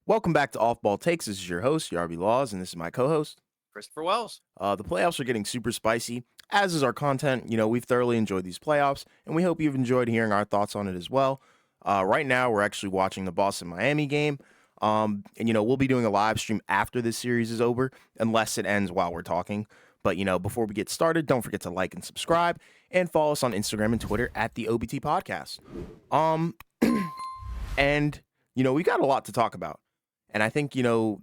Welcome back to Off Ball Takes. This is your host, Yarby Laws, and this is my co-host. Christopher Wells. The playoffs are getting super spicy, as is our content. We've thoroughly enjoyed these playoffs, and we hope you've enjoyed hearing our thoughts on it as well. Right now, we're actually watching the Boston-Miami game, and we'll be doing a live stream after this series is over, unless it ends while we're talking. But, before we get started, don't forget to like and subscribe, and follow us on Instagram and Twitter at the OBT Podcast. And, we got a lot to talk about. And I think,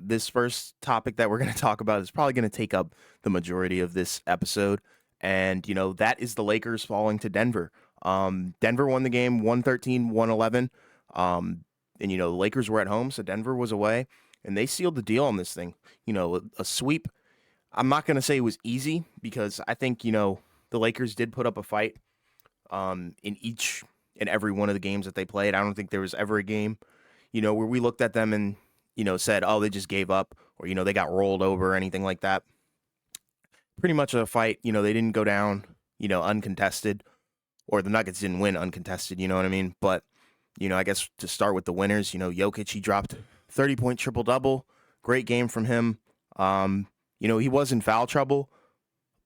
this first topic that we're going to talk about is probably going to take up the majority of this episode. And, that is the Lakers falling to Denver. Denver won the game 113-111. And, the Lakers were at home, so Denver was away. And they sealed the deal on this thing. A sweep. I'm not going to say it was easy because I think, the Lakers did put up a fight in each and every one of the games that they played. I don't think there was ever a game, where we looked at them and said, oh, they just gave up or, they got rolled over or anything like that. Pretty much a fight, they didn't go down, uncontested, or the Nuggets didn't win uncontested, you know what I mean? But, I guess to start with the winners, Jokic, he dropped 30-point triple-double. Great game from him. He was in foul trouble,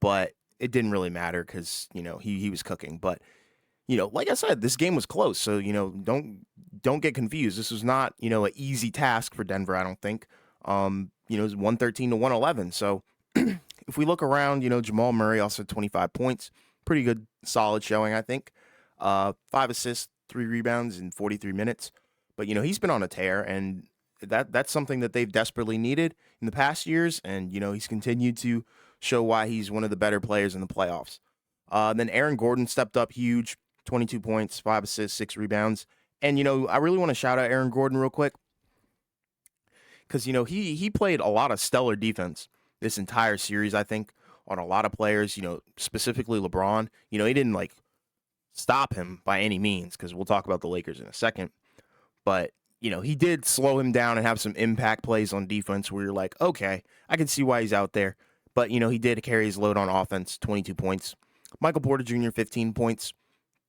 but it didn't really matter because, he was cooking. But, like I said, this game was close. So, don't get confused. This was not, an easy task for Denver, I don't think. It was 113-111. So if we look around, Jamal Murray also had 25 points. Pretty good, solid showing, I think. 5 assists, 3 rebounds in 43 minutes. But, he's been on a tear, and that's something that they've desperately needed in the past years. And, he's continued to show why he's one of the better players in the playoffs. Then Aaron Gordon stepped up huge. 22 points, 5 assists, 6 rebounds. And, I really want to shout out Aaron Gordon real quick because, he played a lot of stellar defense this entire series, I think, on a lot of players, specifically LeBron. He didn't, stop him by any means because we'll talk about the Lakers in a second. But, he did slow him down and have some impact plays on defense where you're like, okay, I can see why he's out there. But, he did carry his load on offense, 22 points. Michael Porter Jr., 15 points.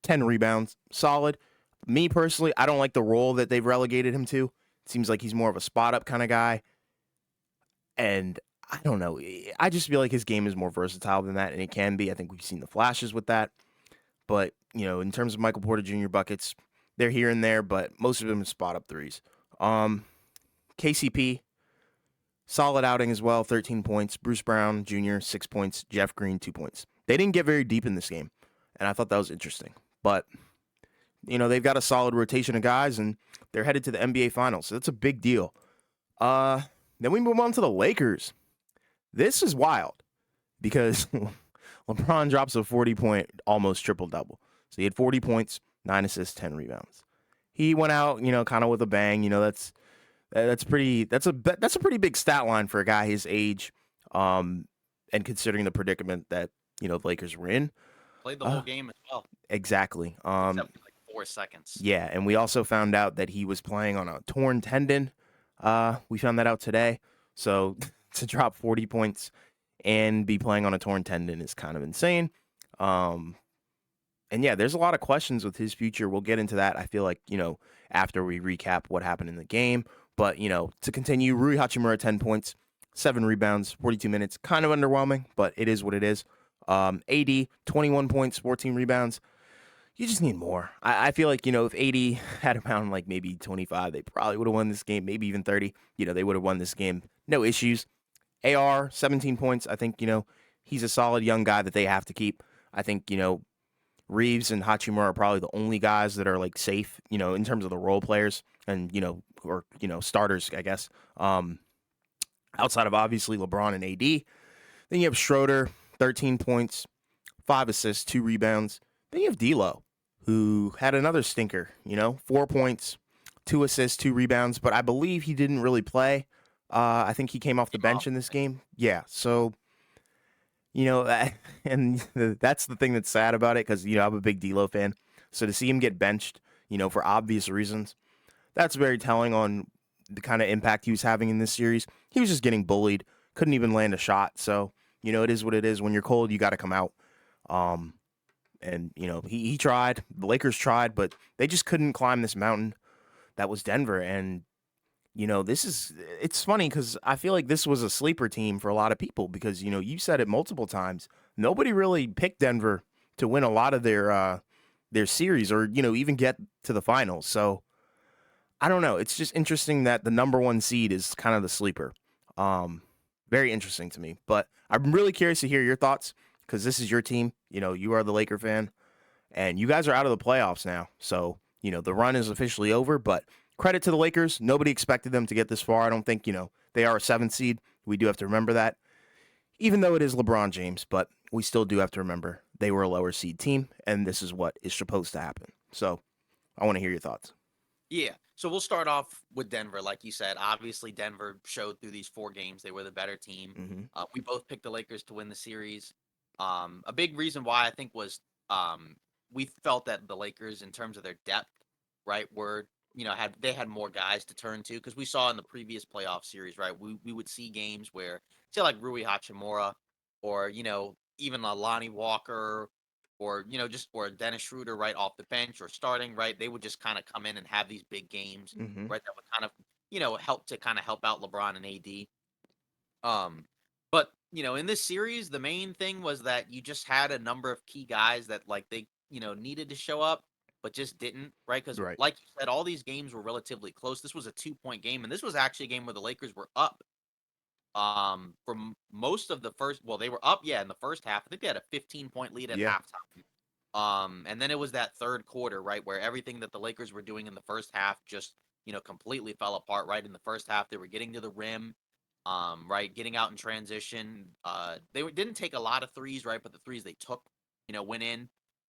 10 rebounds, solid. Me personally, I don't like the role that they've relegated him to. It seems like he's more of a spot-up kind of guy. And I don't know. I just feel like his game is more versatile than that, and it can be. I think we've seen the flashes with that. But, in terms of Michael Porter Jr. buckets, they're here and there, but most of them are spot-up threes. KCP, solid outing as well, 13 points. Bruce Brown Jr., 6 points. Jeff Green, 2 points. They didn't get very deep in this game, and I thought that was interesting. But, they've got a solid rotation of guys, and they're headed to the NBA Finals. So that's a big deal. Then we move on to the Lakers. This is wild because LeBron drops a 40-point, almost triple-double. So he had 40 points, 9 assists, 10 rebounds. He went out, kind of with a bang. That's a pretty big stat line for a guy his age, and considering the predicament that, the Lakers were in. Played the whole game as well. Exactly. Except for 4 seconds. Yeah, and we also found out that he was playing on a torn tendon. We found that out today. So to drop 40 points and be playing on a torn tendon is kind of insane. And yeah, there's a lot of questions with his future. We'll get into that, I feel like, after we recap what happened in the game. But, to continue, Rui Hachimura, 10 points, 7 rebounds, 42 minutes. Kind of underwhelming, but it is what it is. AD, 21 points, 14 rebounds. You just need more. I feel like, if AD had around maybe 25, they probably would have won this game, maybe even 30. They would have won this game. No issues. AR, 17 points. I think, he's a solid young guy that they have to keep. I think, Reeves and Hachimura are probably the only guys that are safe, in terms of the role players and, or starters, I guess. Outside of obviously LeBron and AD. Then you have Schroeder, 13 points, 5 assists, 2 rebounds. Then you have D'Lo, who had another stinker, 4 points, 2 assists, 2 rebounds, but I believe he didn't really play. I think he came off the bench in this game. Yeah, so, and that's the thing that's sad about it because, I'm a big D'Lo fan. So to see him get benched, for obvious reasons, that's very telling on the kind of impact he was having in this series. He was just getting bullied, couldn't even land a shot. So, it is what it is. When you're cold, you got to come out. And, he tried. The Lakers tried, but they just couldn't climb this mountain that was Denver. And, It's funny because I feel like this was a sleeper team for a lot of people because, you said it multiple times. Nobody really picked Denver to win a lot of their series or, even get to the finals. So I don't know. It's just interesting that the number one seed is kind of the sleeper. Um, Very interesting to me. But I'm really curious to hear your thoughts because this is your team. You are the Laker fan, and you guys are out of the playoffs now. So, the run is officially over. But credit to the Lakers. Nobody expected them to get this far. I don't think, they are a seventh seed. We do have to remember that, even though it is LeBron James. But we still do have to remember they were a lower seed team, and this is what is supposed to happen. So I want to hear your thoughts. Yeah. So we'll start off with Denver, like you said. Obviously, Denver showed through these 4 games they were the better team. Mm-hmm. We both picked the Lakers to win the series. A big reason why I think was um, we felt that the Lakers, in terms of their depth, right, were had more guys to turn to because we saw in the previous playoff series, right, we would see games where say like Rui Hachimura or even a Lonnie Walker or just or Dennis Schroeder right off the bench or starting right, they would just kind of come in and have these big games, Mm-hmm. right? That would kind of help to kind of help out LeBron and AD. But in this series, the main thing was that you just had a number of key guys that like they needed to show up, but just didn't, right? Because Right. like you said, all these games were relatively close. This was a 2-point game, and this was actually a game where the Lakers were up from most of the first. Well, they were up, yeah, in the first half. I think they had a 15-point lead at Yeah. halftime. And then it was that third quarter, right, where everything that the Lakers were doing in the first half just, completely fell apart, right? In the first half, they were getting to the rim, right, getting out in transition. Didn't take a lot of threes, right, but the threes they took, went in.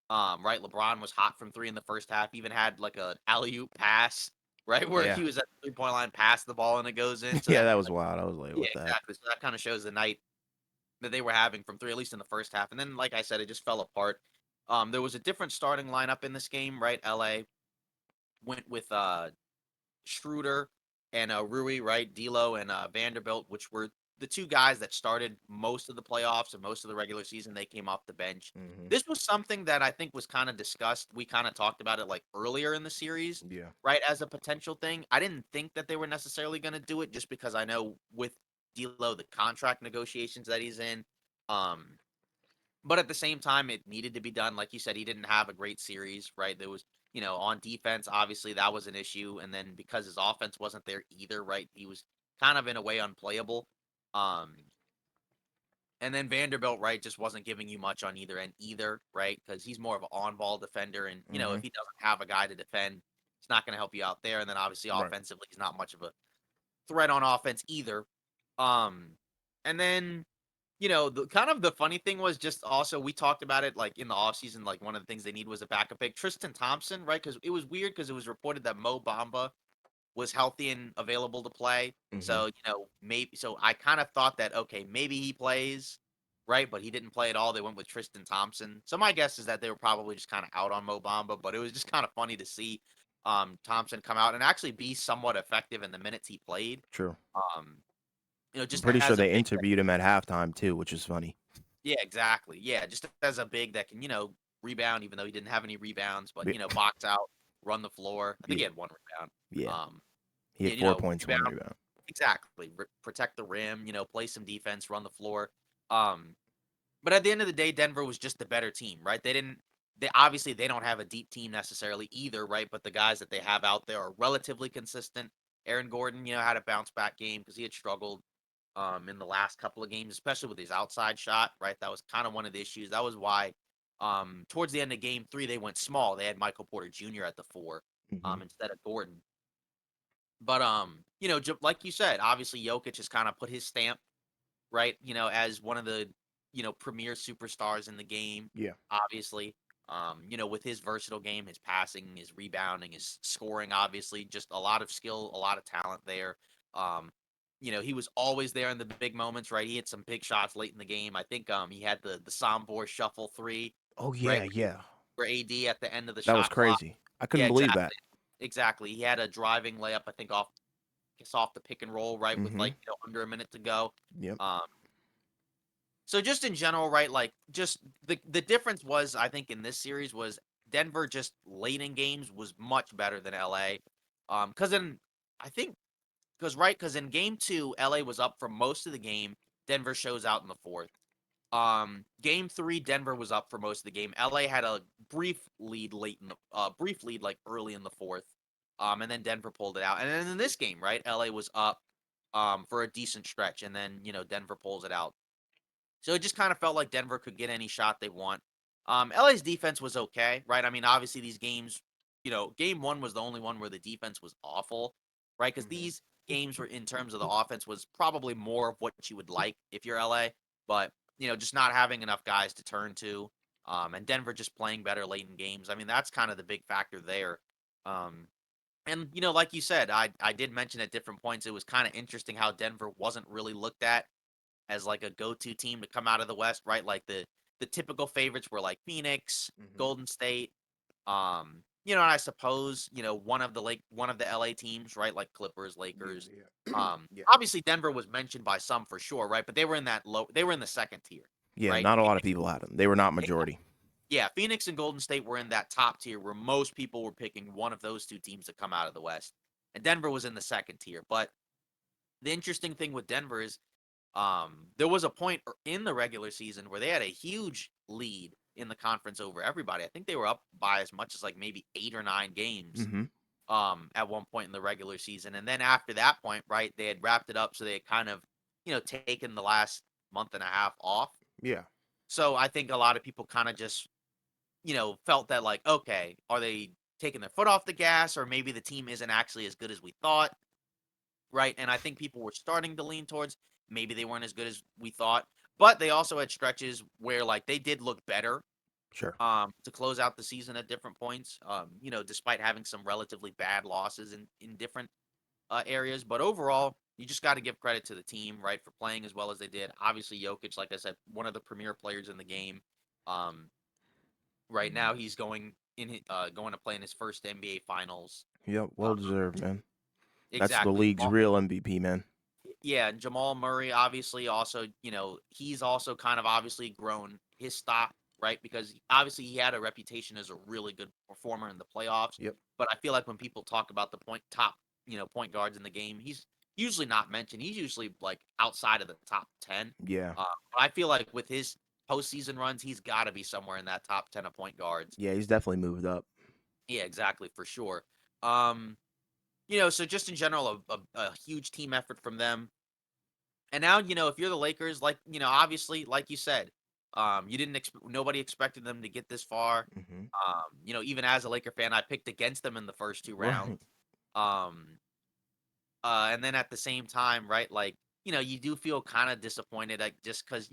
Right, LeBron was hot from three in the first half, even had like a alley-oop pass, right, where Yeah. he was at the three-point line, passed the ball and it goes in. So Yeah, that, that was wild. I was like, yeah, what the heck? exactly. So that kind of shows the night that they were having from three, at least in the first half. And then, like I said, it just fell apart. There was a different starting lineup in this game, right? LA went with Schroeder and Rui, right? D'Lo and Vanderbilt, which were the two guys that started most of the playoffs and most of the regular season. They came off the bench. Mm-hmm. This was something that I think was kind of discussed. We kind of talked about it like earlier in the series, Yeah. right? As a potential thing. I didn't think that they were necessarily going to do it just because I know with D'Lo the contract negotiations that he's in. Um, but at the same time, it needed to be done. Like you said, he didn't have a great series, right? There was, on defense, obviously that was an issue. And then because his offense wasn't there either, right? He was kind of in a way unplayable. Um, and then Vanderbilt, right, just wasn't giving you much on either end either, right? Because he's more of an on-ball defender, and Mm-hmm. if he doesn't have a guy to defend, it's not going to help you out there. And then obviously Right. offensively, he's not much of a threat on offense either. Um, and then the kind of the funny thing was just also we talked about it like in the offseason, like one of the things they need was a backup pick. Tristan Thompson, right? Because it was weird because it was reported that Mo Bamba was healthy and available to play. Mm-hmm. So, maybe so I kind of thought that okay, maybe he plays, right? But he didn't play at all. They went with Tristan Thompson. So my guess is that they were probably just kind of out on Mo Bamba, but it was just kind of funny to see Thompson come out and actually be somewhat effective in the minutes he played. True. Um, I'm just pretty sure as a they big interviewed him at halftime too, which is funny. yeah, exactly. Yeah, just as a big that can, rebound, even though he didn't have any rebounds, but Yeah. box out, run the floor. I think he Yeah. had one rebound. Yeah. Um, He yeah, had 4 points, one rebound rebound. exactly. Protect the rim, play some defense, run the floor. Um, but at the end of the day, Denver was just the better team, right? They obviously they don't have a deep team necessarily either, right? But the guys that they have out there are relatively consistent. Aaron Gordon, had a bounce back game because he had struggled in the last couple of games, especially with his outside shot, right? That was kind of one of the issues. That was why towards the end of game 3 they went small. They had Michael Porter Jr. at the 4 Mm-hmm. instead of Gordon. But like you said, obviously Jokic has kind of put his stamp, right, as one of the, premier superstars in the game, Yeah. obviously. With his versatile game, his passing, his rebounding, his scoring, obviously, just a lot of skill, a lot of talent there. Um, he was always there in the big moments, right? He hit some big shots late in the game. I think he had the Sombor shuffle three, Oh right? yeah, yeah. For AD at the end of the That was shot clock. crazy. I Yeah, couldn't believe that. exactly. Exactly. He had a driving layup, I think, off the pick and roll, right, with Mm-hmm. like under a minute to go. Yep. Um, so just in general, right, like just the difference was I think in this series was Denver just late in games was much better than LA. Because then I think because in game two, LA was up for most of the game. Denver shows out in the fourth. Game three, Denver was up for most of the game. LA had a brief lead late in the brief lead like early in the fourth. And then Denver pulled it out. And then in this game, right, LA was up for a decent stretch, and then Denver pulls it out. So it just kind of felt like Denver could get any shot they want. LA's defense was okay, right? I mean, obviously these games, game one was the only one where the defense was awful, right? Because Mhm. these games were in terms of the offense was probably more of what you would like if you're LA, but just not having enough guys to turn to, and Denver just playing better late in games. I mean, that's kind of the big factor there. Um, and like you said, I did mention at different points it was kind of interesting how Denver wasn't really looked at as like a go-to team to come out of the West, right? Like the typical favorites were like Phoenix, Mhm. Golden State, and I suppose, one of the LA teams, right? Like Clippers, Yeah, Lakers. yeah. Yeah. Obviously Denver was mentioned by some for sure, right? But they were in the second tier, Yeah, right? not a lot of people had them. They were not Eh, majority. yeah, Phoenix and Golden State were in that top tier where most people were picking one of those two teams to come out of the West. And Denver was in the second tier. But the interesting thing with Denver is there was a point in the regular season where they had a huge lead in the conference over everybody. I think they were up by as much as like maybe 8 or 9 games Mhm. at one point in the regular season. And then after that point, right, they had wrapped it up, so they had kind of, taken the last month and a half off. Yeah. So I think a lot of people kind of just, felt that like, okay, are they taking their foot off the gas, or maybe the team isn't actually as good as we thought, right? And I think people were starting to lean towards maybe they weren't as good as we thought, but they also had stretches where like they did look better Sure. to close out the season at different points. Despite having some relatively bad losses in different areas, but overall, you just got to give credit to the team, right, for playing as well as they did. Obviously, Jokic, like I said, one of the premier players in the game. Um, right now, he's going to play in his first NBA Finals. Yep, Uh, well deserved, man. That's the exactly. league's real MVP, man. Yeah, and Jamal Murray obviously also, he's also kind of obviously grown his stock, right? Because obviously he had a reputation as a really good performer in the playoffs. Yep. But I feel like when people talk about the point guards in the game, he's usually not mentioned. He's usually like outside of the top 10. Yeah. But I feel like with his postseason runs, he's got to be somewhere in that top 10 of point guards. Yeah, he's definitely moved up. Yeah, exactly, for sure. Um, so just in general, a huge team effort from them. And now, if you're the Lakers, like, obviously, like you said, you didn't nobody expected them to get this far. Mhm. Even as a Laker fan, I picked against them in the first two rounds. Right. Um, and then at the same time, right, like, you do feel kind of disappointed, like, just because,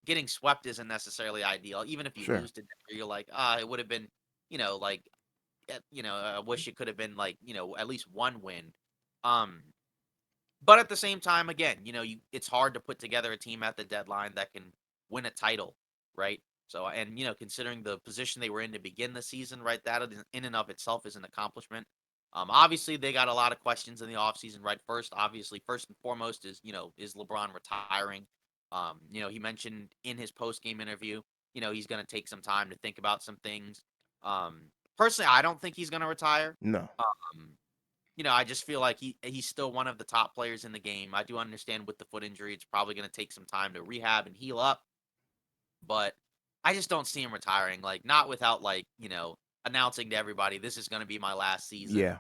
getting swept isn't necessarily ideal. Even if you Sure. lose to Denver, you're like, it would have been, like, I wish it could have been like, at least one win. Um, but at the same time, again, it's hard to put together a team at the deadline that can win a title, right? So, and considering the position they were in to begin the season, right, that in and of itself is an accomplishment. Obviously, they got a lot of questions in the offseason, right? First and foremost is is LeBron retiring? He mentioned in his post game interview, he's going to take some time to think about some things. Um, Personally, I don't think he's going to retire. No. Um, I just feel like he's still one of the top players in the game. I do understand with the foot injury, it's probably going to take some time to rehab and heal up, but I just don't see him retiring. Like not without like announcing to everybody this is going to be my last season. Yeah.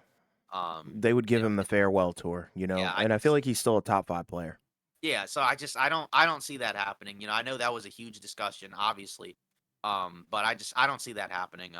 Um, They would you give know, him the farewell tour, yeah, and I feel like he's still a top 5 player. yeah. So I don't see that happening. I know that was a huge discussion, obviously, but I don't see that happening.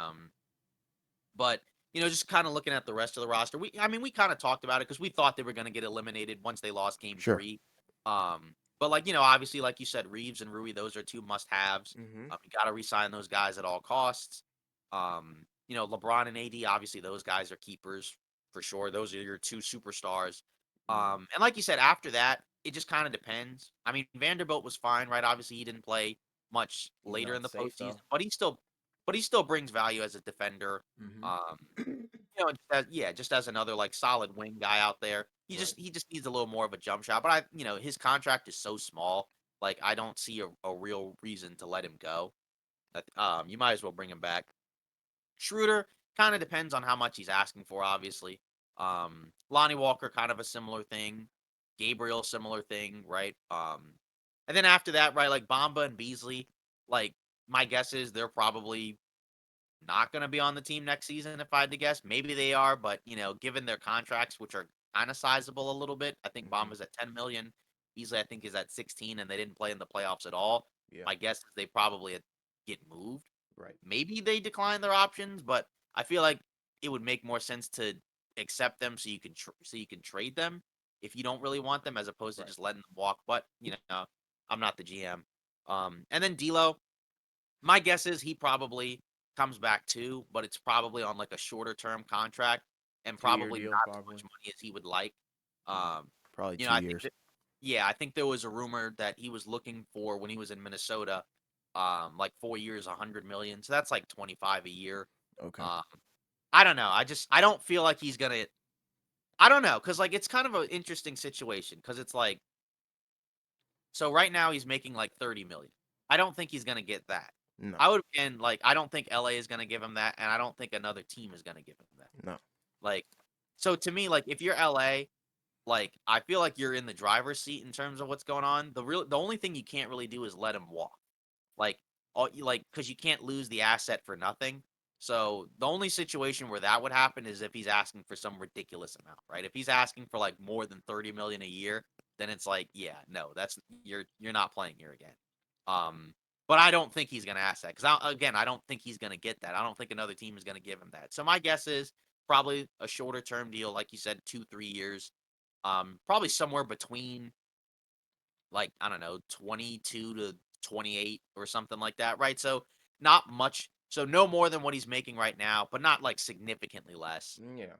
But, just kinda looking at the rest of the roster, I mean, we kinda talked about it because we thought they were gonna get eliminated once they lost game Sure. 3. But, like, obviously, like you said, Reeves and Rui, those are 2 must-haves. Mhm. You gotta re-sign those guys at all costs. LeBron and AD, obviously, those guys are keepers for sure. Those are your 2 superstars. Yeah. And like you said, after that, it just kinda depends. I mean, Vanderbilt was fine, right? Obviously, he didn't play much He's later in not the safe postseason, though. but he still brings value as a defender. Mhm. Um, just as another like solid wing guy out there. He Right. just he just needs a little more of a jump shot. But his contract is so small. Like I don't see a real reason to let him go. You might as well bring him back. Schroeder kind of depends on how much he's asking for, obviously. Lonnie Walker, kind of a similar thing. Gabriel, similar thing, right? And then after that, right, like Bamba and Beasley, like my guess is they're probably not going to be on the team next season. If I had to guess, maybe they are, but given their contracts, which are kind of sizable a little bit, I think Hmm. Bamba's at 10 million. Beasley, I think, is at 16, and they didn't play in the playoffs at all. Yeah. My guess is they probably get moved. Right. Maybe they decline their options, but I feel like it would make more sense to accept them so you can trade them if you don't really want them, as opposed to Right. just letting them walk. But I'm not the GM. And then D'Lo, my guess is he probably comes back too, but it's probably on like a shorter term contract and 2 year probably deal, not as probably. much money as he would like. Yeah. Um, Probably you know, two I think years. that yeah, I think there was a rumor that he was looking for when he was in Minnesota, like 4 years, 100 million. So that's like 25 a year. Okay. Um, I don't know. I don't feel like he's gonna. I don't know because like it's kind of an interesting situation because it's like so right now he's making like 30 million. I don't think he's gonna get that. No. I would and like I don't think LA is gonna give him that, and I don't think another team is gonna give him that. No. Like, so to me, like if you're LA, like I feel like you're in the driver's seat in terms of what's going on. The only thing you can't really do is let him walk. Like because you can't lose the asset for nothing. So the only situation where that would happen is if he's asking for some ridiculous amount, right? If he's asking for like more than 30 million a year, then it's like, yeah, no, that's you're not playing here again. Um, but I don't think he's gonna ask that because again, I don't think he's gonna get that. I don't think another team is gonna give him that. So my guess is probably a shorter term deal, like you said, 2 3 years. Probably somewhere between like, I don't know, 22 to 28 or something like that, right? So not much. So no more than what he's making right now, but not like significantly less. Yeah.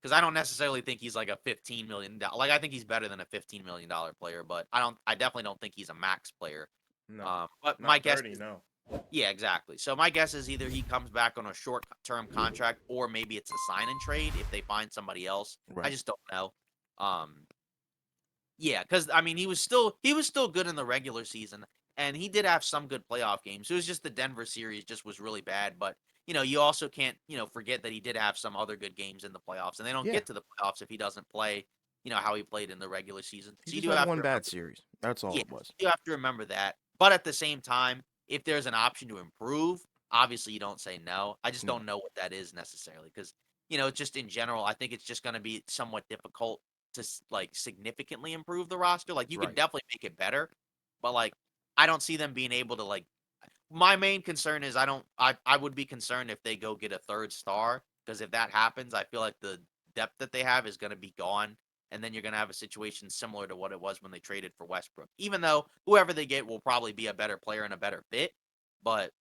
Because I don't necessarily think he's like a $15 million. Like I think he's better than a $15 million player, but I definitely don't think he's a max player. No. But my Not guess 30. is, No. yeah, exactly. So my guess is either he comes back on a short term contract, or maybe it's a sign and trade if they find somebody else. I Right. just don't know. Um, Yeah, because I mean, he was still good in the regular season, and he did have some good playoff games. It was just the Denver series just was really bad. But you also can't forget that he did have some other good games in the playoffs, and they don't Yeah. get to the playoffs if he doesn't play how he played in the regular season. He So you just do had have one to bad remember, series. That's all yeah, it was. you have to remember that. But at the same time, if there's an option to improve, obviously you don't say no. I just No. don't know what that is necessarily because just in general, I think it's just going to be somewhat difficult to like significantly improve the roster. Like you can Right. definitely make it better, but like I don't see them being able to like. My main concern is I don't. I would be concerned if they go get a third star because if that happens, I feel like the depth that they have is going to be gone, and then you're going to have a situation similar to what it was when they traded for Westbrook. Even though whoever they get will probably be a better player and a better fit, but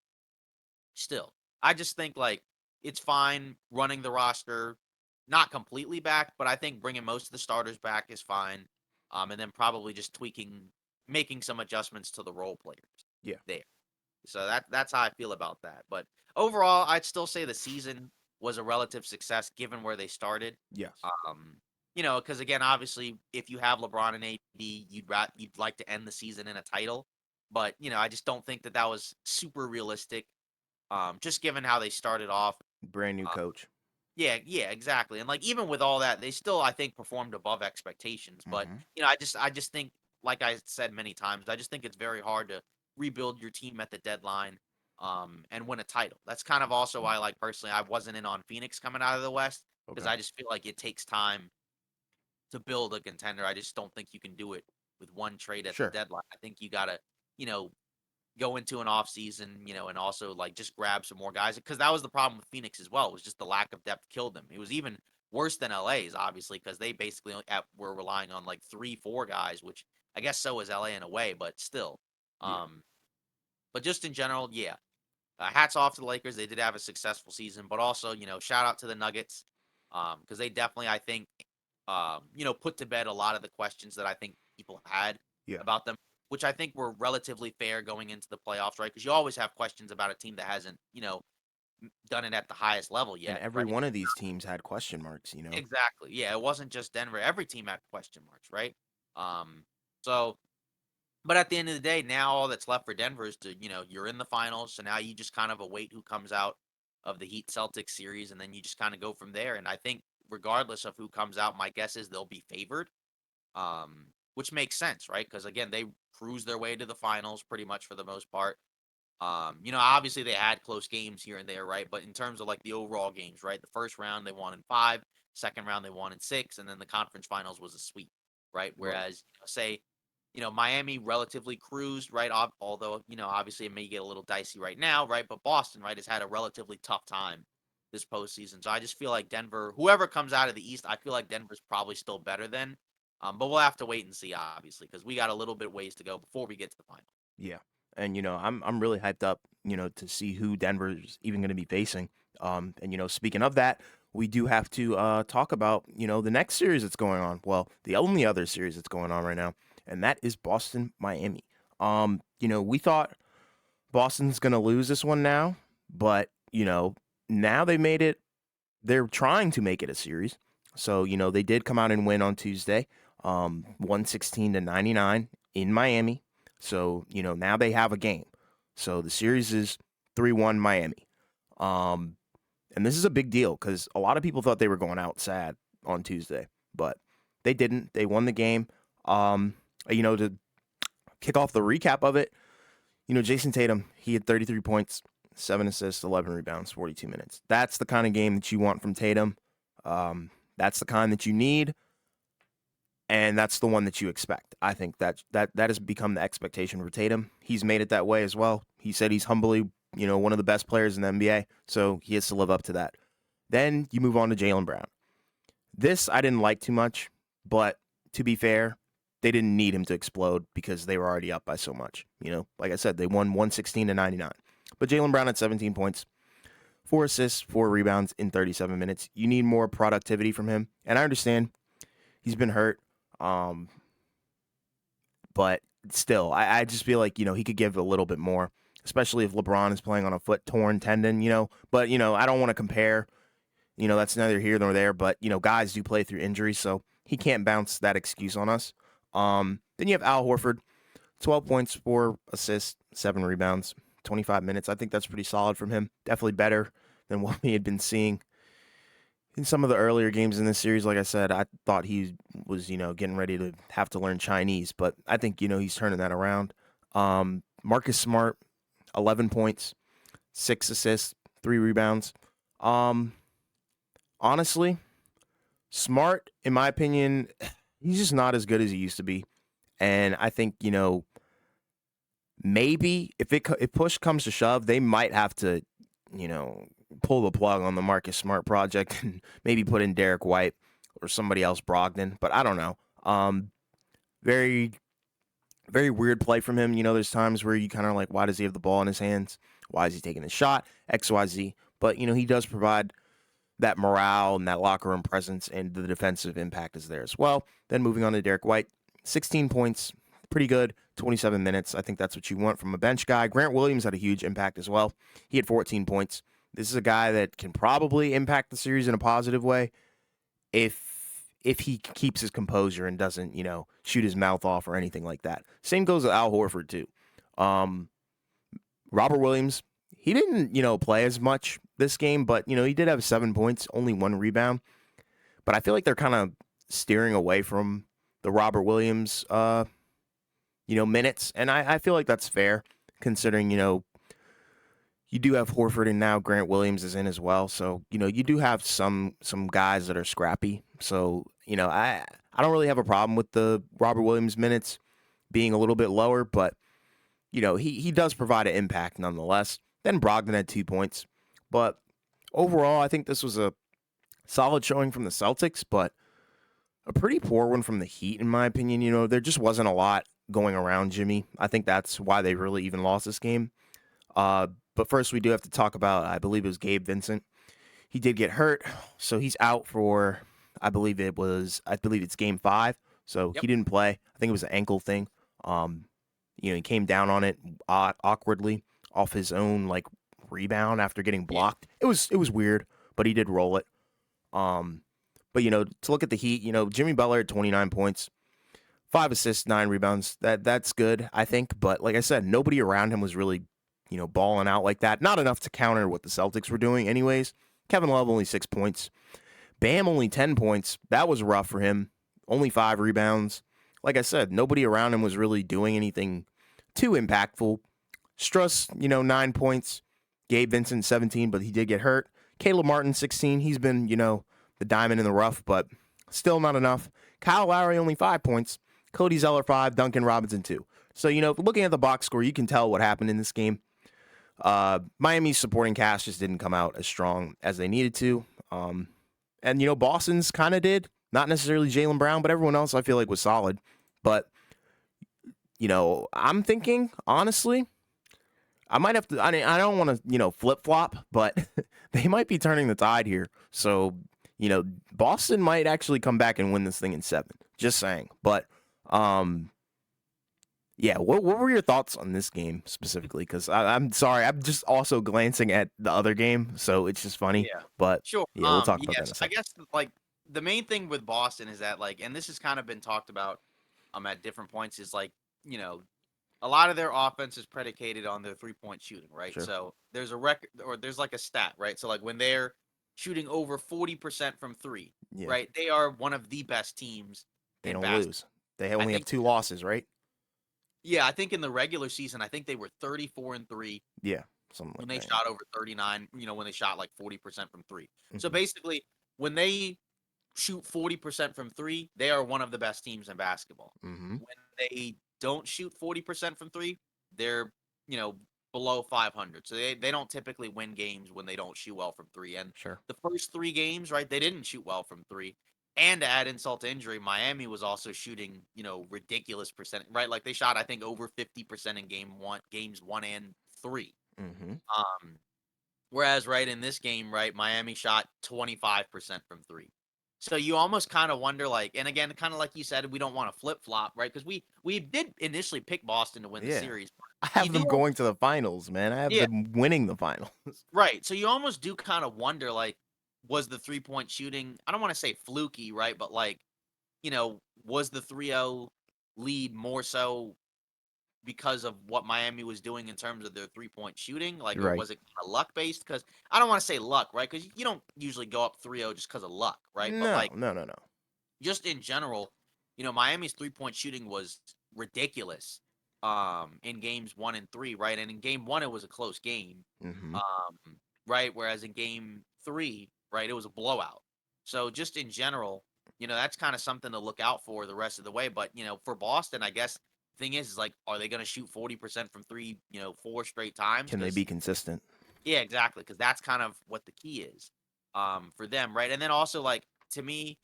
still, I just think like it's fine running the roster, not completely back, but I think bringing most of the starters back is fine. And then probably just making some adjustments to the role players Yeah. there. So that's how I feel about that. But overall, I'd still say the season was a relative success given where they started. Yes. Um, because again, obviously, if you have LeBron and AD, you'd like to end the season in a title. But I just don't think that that was super realistic. Just given how they started off. Brand new Uh, coach. yeah, exactly. And like even with all that, they still I think performed above expectations. But Hmm. I just think, like I said many times, I just think it's very hard to rebuild your team at the deadline, and win a title. That's kind of also why, like personally, I wasn't in on Phoenix coming out of the West because Okay. I just feel like it takes time to build a contender. I just don't think you can do it with one trade at the Sure. deadline. I think you gotta, you know, go into an off season, and also like just grab some more guys because that was the problem with Phoenix as well. It was just the lack of depth killed them. It was even worse than LA's obviously because they basically were relying on like 3 4 guys, which I guess so is LA in a way, but still. Yeah. Um, but just in general, yeah. Hats off to the Lakers. They did have a successful season, but also shout out to the Nuggets because they definitely I think put to bed a lot of the questions that I think people had Yeah. about them, which I think were relatively fair going into the playoffs, right? Because you always have questions about a team that hasn't, done it at the highest level And yet, every right? one of these teams had question marks. Exactly. Yeah, it wasn't just Denver. Every team had question marks, right? Um, so, but at the end of the day, now all that's left for Denver is to, you're in the finals, so now you just kind of await who comes out of the Heat Celtics series, and then you just kind of go from there. And I think regardless of who comes out, my guess is they'll be favored. Which makes sense, right? Because again, they cruised their way to the finals pretty much for the most part. Obviously they had close games here and there, right? But in terms of like the overall games, right? The first round they won in 5, second round they won in 6, and then the conference finals was a sweep, right? Right. Whereas say, Miami relatively cruised, right? Although, obviously it may get a little dicey right now, right? But Boston, right, has had a relatively tough time this postseason. So I just feel like Denver, whoever comes out of the East, I feel like Denver's probably still better than. But we'll have to wait and see, obviously, because we got a little bit ways to go before we get to the final. Yeah. And I'm really hyped up, to see who Denver's even going to be facing. And speaking of that, we do have to talk about, the next series that's going on. Well, the only other series that's going on right now, and that is Boston Miami. We thought Boston's going to lose this one now, but, now they made it, they're trying to make it a series. So, they did come out and win on Tuesday, 116-99 in Miami. So, now they have a game. So the series is 3-1 Miami. And this is a big deal because a lot of people thought they were going out sad on Tuesday, but they didn't. They won the game. To kick off the recap of it, Jason Tatum, he had 33 points, 7 assists, 11 rebounds, 42 minutes. That's the kind of game that you want from Tatum. That's the kind that you need. And that's the one that you expect. I think that has become the expectation for Tatum. He's made it that way as well. He said he's humbly, one of the best players in the NBA, so he has to live up to that. Then you move on to Jaylen Brown. This I didn't like too much, but to be fair, they didn't need him to explode because they were already up by so much. Like I said, they won 116-99. But Jaylen Brown had 17 points, 4 assists, 4 rebounds in 37 minutes. You need more productivity from him, and I understand he's been hurt. But still, I just feel like, he could give a little bit more, especially if LeBron is playing on a foot torn tendon, But, I don't want to compare. That's neither here nor there. But, guys do play through injuries, so he can't bounce that excuse on us. Then you have Al Horford, 12 points, 4 assists, 7 rebounds, 25 minutes. I think that's pretty solid from him. Definitely better than what we had been seeing in some of the earlier games in this series. Like I said, I thought he was, getting ready to have to learn Chinese, but I think, he's turning that around. Marcus Smart, 11 points, 6 assists, 3 rebounds. Honestly, Smart, in my opinion, he's just not as good as he used to be. And I think, maybe if push comes to shove, they might have to, pull the plug on the Marcus Smart project and maybe put in Derek White or somebody else, Brogdon. But I don't know. Very, very weird play from him. There's times where you kind of like, why does he have the ball in his hands? Why is he taking the shot? XYZ. But, he does provide that morale and that locker room presence, and the defensive impact is there as well. Then moving on to Derek White, 16 points, pretty good, 27 minutes. I think that's what you want from a bench guy. Grant Williams had a huge impact as well. He had 14 points. This is a guy that can probably impact the series in a positive way if he keeps his composure and doesn't, shoot his mouth off or anything like that. Same goes with Al Horford too. Robert Williams, he didn't, play as much this game, but, he did have 7 points, only 1 rebound. But I feel like they're kind of steering away from the Robert Williams, minutes. And I feel like that's fair considering, you do have Horford and now Grant Williams is in as well. So, you do have some guys that are scrappy. So, I don't really have a problem with the Robert Williams minutes being a little bit lower, but, he does provide an impact nonetheless. Then Brogdon had 2 points. But overall, I think this was a solid showing from the Celtics, but a pretty poor one from the Heat, in my opinion. There just wasn't a lot going around Jimmy. I think that's why they really even lost this game. But first, we do have to talk about, I believe it was Gabe Vincent. He did get hurt, so he's out for, I believe it's game 5. So Yep. he didn't play. I think it was an ankle thing. He came down on it awkwardly off his own rebound after getting blocked. It was weird, but he did roll it. But to look at the Heat, Jimmy Butler had 29 points, 5 assists, 9 rebounds. That's good, I think. But like I said, nobody around him was really, balling out like that. Not enough to counter what the Celtics were doing anyways. Kevin Love only 6 points. Bam only 10 points. That was rough for him. Only 5 rebounds. Like I said, nobody around him was really doing anything too impactful. Struss, 9 points. Gabe Vincent, 17, but he did get hurt. Caleb Martin, 16. He's been, the diamond in the rough, but still not enough. Kyle Lowry, only 5 points. Cody Zeller, 5. Duncan Robinson, 2. So, looking at the box score, you can tell what happened in this game. Miami's supporting cast just didn't come out as strong as they needed to. And Boston's kind of did. Not necessarily Jaylen Brown, but everyone else I feel like was solid. But, I'm thinking, honestly, I might have to. I don't want to, flip flop, but they might be turning the tide here. So, Boston might actually come back and win this thing in 7. Just saying. But, yeah, what were your thoughts on this game specifically? Because I'm sorry, I'm just also glancing at the other game, so it's just funny. Yeah. But Sure. yeah, we'll talk about that in Yes, a I second. guess like the main thing with Boston is that and this has kind of been talked about at different points is you know, a lot of their offense is predicated on their 3-point shooting, right? Sure. So there's a record or there's like a stat, right? So when they're shooting over 40% from 3, Yeah, right? They are one of the best teams they in don't basketball. lose. They I only have think 2 losses, right? yeah, I think in the regular season, I think they were 34-3 Yeah, something when like they that. shot over 39, when they shot like 40% from 3. So Mhm. basically, when they shoot 40% from 3, they are one of the best teams in basketball. Mhm. When they don't shoot 40% from 3, they're, you know, below 500. So they don't typically win games when they don't shoot well from 3. And Sure. the first 3 games, right, they didn't shoot well from 3. And to add insult to injury, Miami was also shooting, ridiculous percent, right? Like they shot, I think, over 50% in games 1 and 3. Mhm. Um, Whereas, right, in this game, right, Miami shot 25% from 3. So you almost kind of wonder, and again, kind of like you said, we don't want to flip flop, right? Because we did initially pick Boston to win the Yeah. series. I You have do, them going to the finals, man. I have yeah, them winning the finals. right. So you almost do kind of wonder, was the 3-point shooting? I don't want to say fluky, right? But was the 3-0 lead more so because of what Miami was doing in terms of their 3-point shooting? Or Right. was it kinda luck based? Because I don't wanna say luck, right? Because you don't usually go up 3-0 just because of luck, right? But, No, no, no, no. just in general, Miami's 3-point shooting was ridiculous, in games 1 and 3, right? And in game 1, it was a close game, Mhm. right? Whereas in game 3, right, it was a blowout. So just in general, that's kinda something to look out for the rest of the way. But, for Boston, I guess thing is like, are they gonna shoot 40% from 3, 4 straight times? Can they Because be consistent? yeah, exactly. Because that's kind of what the key is, for them, right? And then also, to me,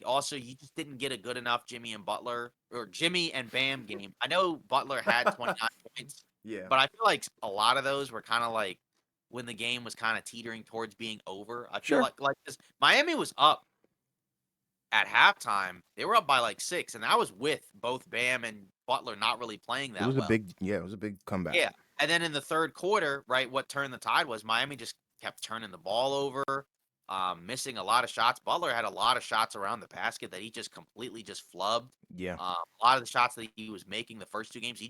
also you just didn't get a good enough Jimmy and Butler or Jimmy and Bam game. I know Butler had 29 points, Yeah. but I feel like a lot of those were kinda when the game was kinda teetering towards being over. I feel Sure. like 'cause Miami was up at halftime, they were up by, 6, and that was with both Bam and Butler not really playing It that was a well. big it was a big comeback. Yeah, and then in the 3rd quarter, right, what turned the tide was Miami just kept turning the ball over, missing a lot of shots. Butler had a lot of shots around the basket that he just completely just flubbed. Yeah. A lot of the shots that he was making the first 2 games, it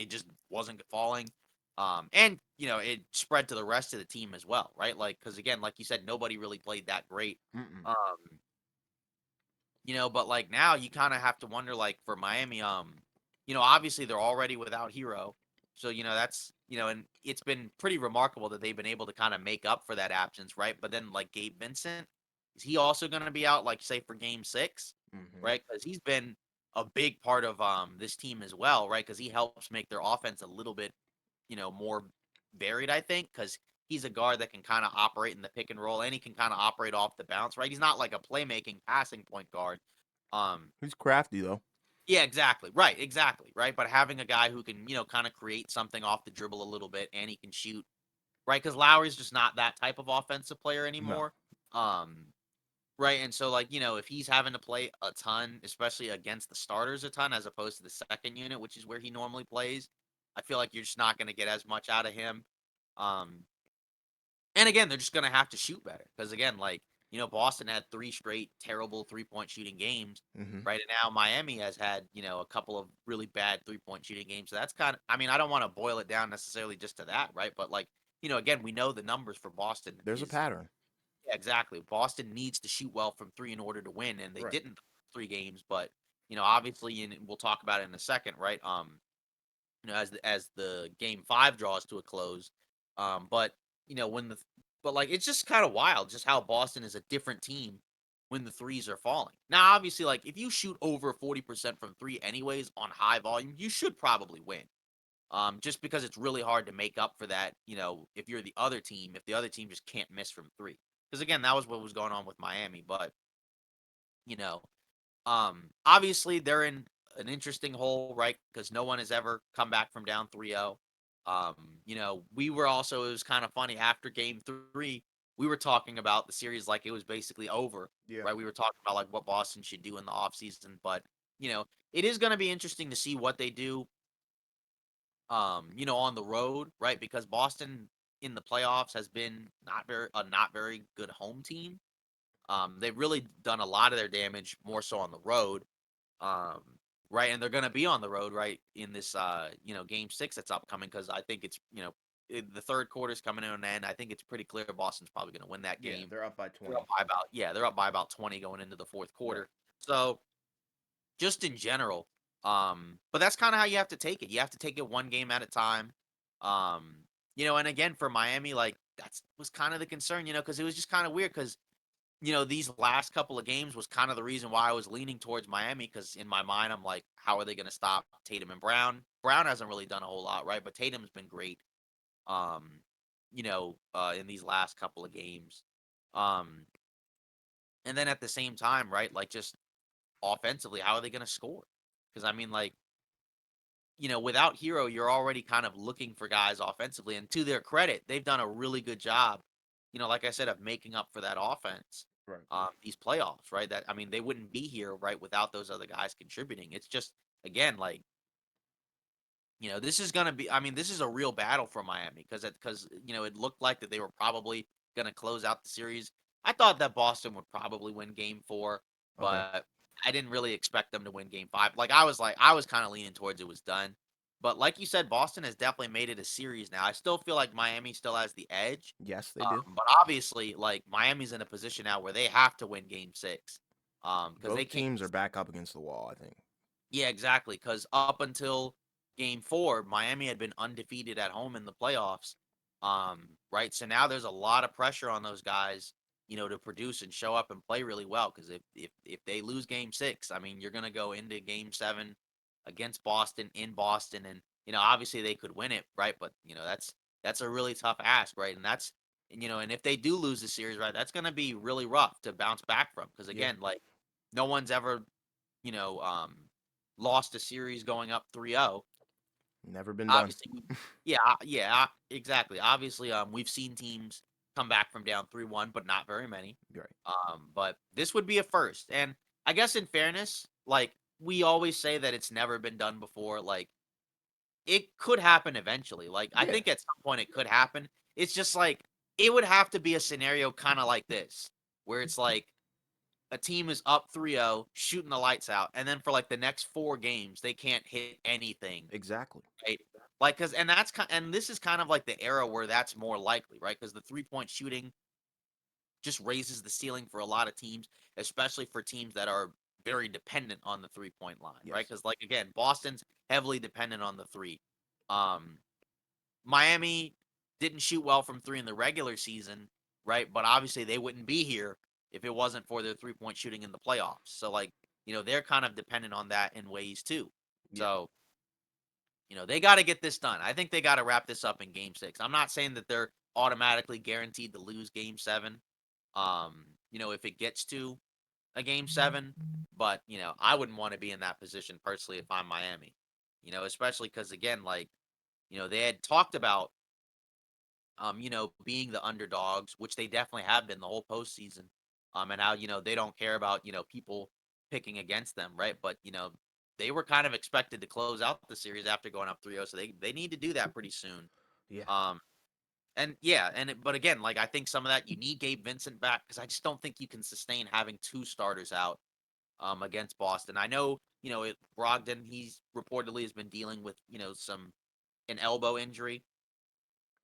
just wasn't falling. And, it spread to the rest of the team as well, right? Because again, like you said, nobody really played that great. Mm-mm. Um but now you kind of have to wonder, for Miami, obviously they're already without Hero. So, that's, and it's been pretty remarkable that they've been able to kind of make up for that absence, right? But then Gabe Vincent, is he also going to be out, say for game 6, Mhm. right? Because he's been a big part of this team as well, right? Because he helps make their offense a little bit, more varied, I think, because he's a guard that can kind of operate in the pick and roll, and he can kind of operate off the bounce, right? He's not like a playmaking passing point guard. Um, He's crafty though. yeah, exactly, right. But having a guy who can, kind of create something off the dribble a little bit, and he can shoot, right? Because Lowry's just not that type of offensive player No. anymore. Um, right, and so if he's having to play a ton, especially against the starters a ton, as opposed to the second unit, which is where he normally plays, I feel like you're just not going to get as much out of him. Um, and again, they're just gonna have to shoot better because again, Boston had 3 straight terrible 3-point shooting games, Mhm. right? And now Miami has had, a couple of really bad 3-point shooting games. So that's kind of, I mean, I don't want to boil it down necessarily just to that, right? But again, we know the numbers for Boston There's a is pattern. exactly. Boston needs to shoot well from three in order to win, and they Right. didn't the first 3 games. But obviously, and we'll talk about it in a second, right? As the game 5 draws to a close, but when the but like it's just kind of wild, just how Boston is a different team when the threes are falling. Now, obviously, like if you shoot over 40% from three, anyways, on high volume, you should probably win. Just because it's really hard to make up for that, if you're the other team, if the other team just can't miss from three. Because again, that was what was going on with Miami. But, you know, obviously they're in an interesting hole, right? Because no one has ever come back from down 3-0. We were also, it was kind of funny after game 3, we were talking about the series like it was basically over, Yeah. right? We were talking about like what Boston should do in the offseason. But, it is going to be interesting to see what they do on the road, right? Because Boston in the playoffs has been not very good home team. They've really done a lot of their damage more so on the road. Um, right, and they're gonna be on the road, right, in this game 6 that's upcoming because I think it's the third quarter's coming to an end. I think it's pretty clear Boston's probably gonna win that Yeah, game. they're up by They're up 20. by about yeah, they're up by about 20 going into the fourth Right. quarter. So just in general. But that's kind of how you have to take it. You have to take it one game at a time. Um, and again for Miami, like that's was kind of the concern, because it was just kind of weird because these last couple of games was kind of the reason why I was leaning towards Miami because in my mind I'm like, how are they going to stop Tatum and Brown? Brown hasn't really done a whole lot, right? But Tatum's been great. In these last couple of games. Um, and then at the same time, right? Like just offensively, how are they going to score? Because I mean, like without Hero, you're already kind of looking for guys offensively. And to their credit, they've done a really good job, like I said, of making up for that offense. Right. These playoffs, right? That I mean, they wouldn't be here, right, without those other guys contributing. It's just again, like, this is gonna be. I mean, this is a real battle for Miami because it looked like that they were probably gonna close out the series. I thought that Boston would probably win Game 4, Okay. but I didn't really expect them to win Game 5. I was kind of leaning towards it was done. But like you said, Boston has definitely made it a series now. I still feel like Miami still has the edge. Yes, they do. But obviously, like Miami's in a position now where they have to win Game 6. Because they Both can't. teams are back up against the wall, I think. Yeah, exactly. Because up until Game 4, Miami had been undefeated at home in the playoffs. Right. So now there's a lot of pressure on those guys, to produce and show up and play really well. Because if they lose Game 6, I mean, you're gonna go into Game 7 against Boston in Boston, and obviously they could win it, right? But that's a really tough ask, right? And if they do lose the series, right, that's gonna be really rough to bounce back from. Because Yeah. again, like no one's ever you know, um, lost a series going up 3-0. Never been done. Obviously, exactly. Obviously, we've seen teams come back from down 3-1, but not very many. Right. But this would be a first. And I guess in fairness, like we always say that it's never been done before. Like it could happen eventually. Like I Yeah. think at some point it could happen. It's just like it would have to be a scenario kind of like this, where it's like a team is up 3-0, shooting the lights out, and then for like the next 4 games, they can't hit anything, Exactly. right? Like, and this is kind of like the era where that's more likely, right? Because the 3-point shooting just raises the ceiling for a lot of teams, especially for teams that are very dependent on the 3-point line, right? Yes. Because like again, Boston's heavily dependent on the three. Um, Miami didn't shoot well from three in the regular season, right? But obviously they wouldn't be here if it wasn't for their 3-point shooting in the playoffs. So like, they're kind of dependent on that in ways too. Yeah. So, they got to get this done. I think they got to wrap this up in Game 6. I'm not saying that they're automatically guaranteed to lose Game 7. If it gets to a Game 7, but I wouldn't want to be in that position personally if I'm Miami. Especially because again, like, they had talked about being the underdogs, which they definitely have been the whole postseason. And how, they don't care about, people picking against them, right? But, they were kind of expected to close out the series after going up 3-0, so they need to do that pretty soon. Yeah. Um, and yeah, but again, like I think some of that you need Gabe Vincent back because I just don't think you can sustain having two starters out against Boston. I know, Brogdon, he's reportedly has been dealing with, an elbow injury.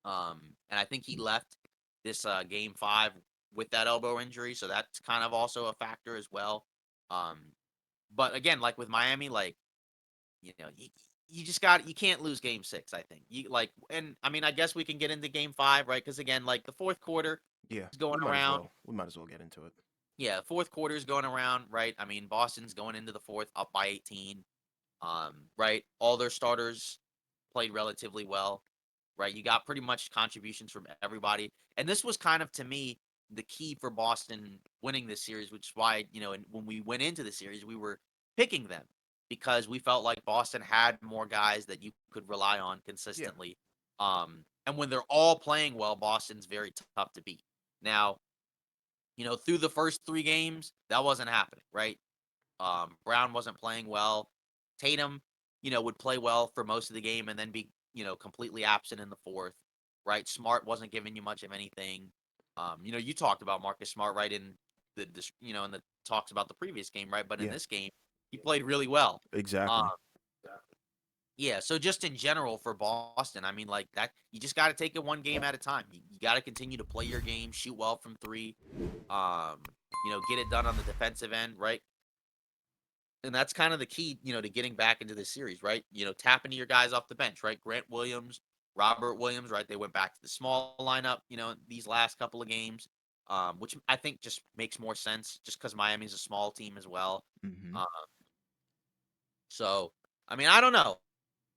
And I think he left this Game 5 with that elbow injury, so that's kind of also a factor as well. Um, but again, like with Miami, like you just you can't lose game 6, I think. You like and I mean, I guess we can get into game 5, right? Cuz again, like the fourth quarter Yeah, is going we might as around. well. We might as well get into it. Yeah, fourth quarter is going around, right? I mean, Boston's going into the fourth up by 18. Right? All their starters played relatively well, right? You got pretty much contributions from everybody. And this was kind of to me the key for Boston winning this series, which is why, and when we went into the series, we were picking them because we felt like Boston had more guys that you could rely on Yeah, consistently. And when they're all playing well, Boston's very tough to beat. Now, through the first 3 games, that wasn't happening, right? Brown wasn't playing well. Tatum, would play well for most of the game and then be, completely absent in the fourth, right? Smart wasn't giving you much of anything. You talked about Marcus Smart, right, in in the talks about the previous game, right? But in yeah, this game, he played really well. Um, exactly. yeah, so just in general for Boston, I mean, like that, you just got to take it one game at a time. You got to continue to play your game, shoot well from three, get it done on the defensive end, right? And that's kind of the key, to getting back into this series, right? Tap into your guys off the bench, right? Grant Williams, Robert Williams, right? They went back to the small lineup, these last couple of games, which I think just makes more sense just because Miami's a small team as well. Hmm. Uh, so, I mean, I don't know.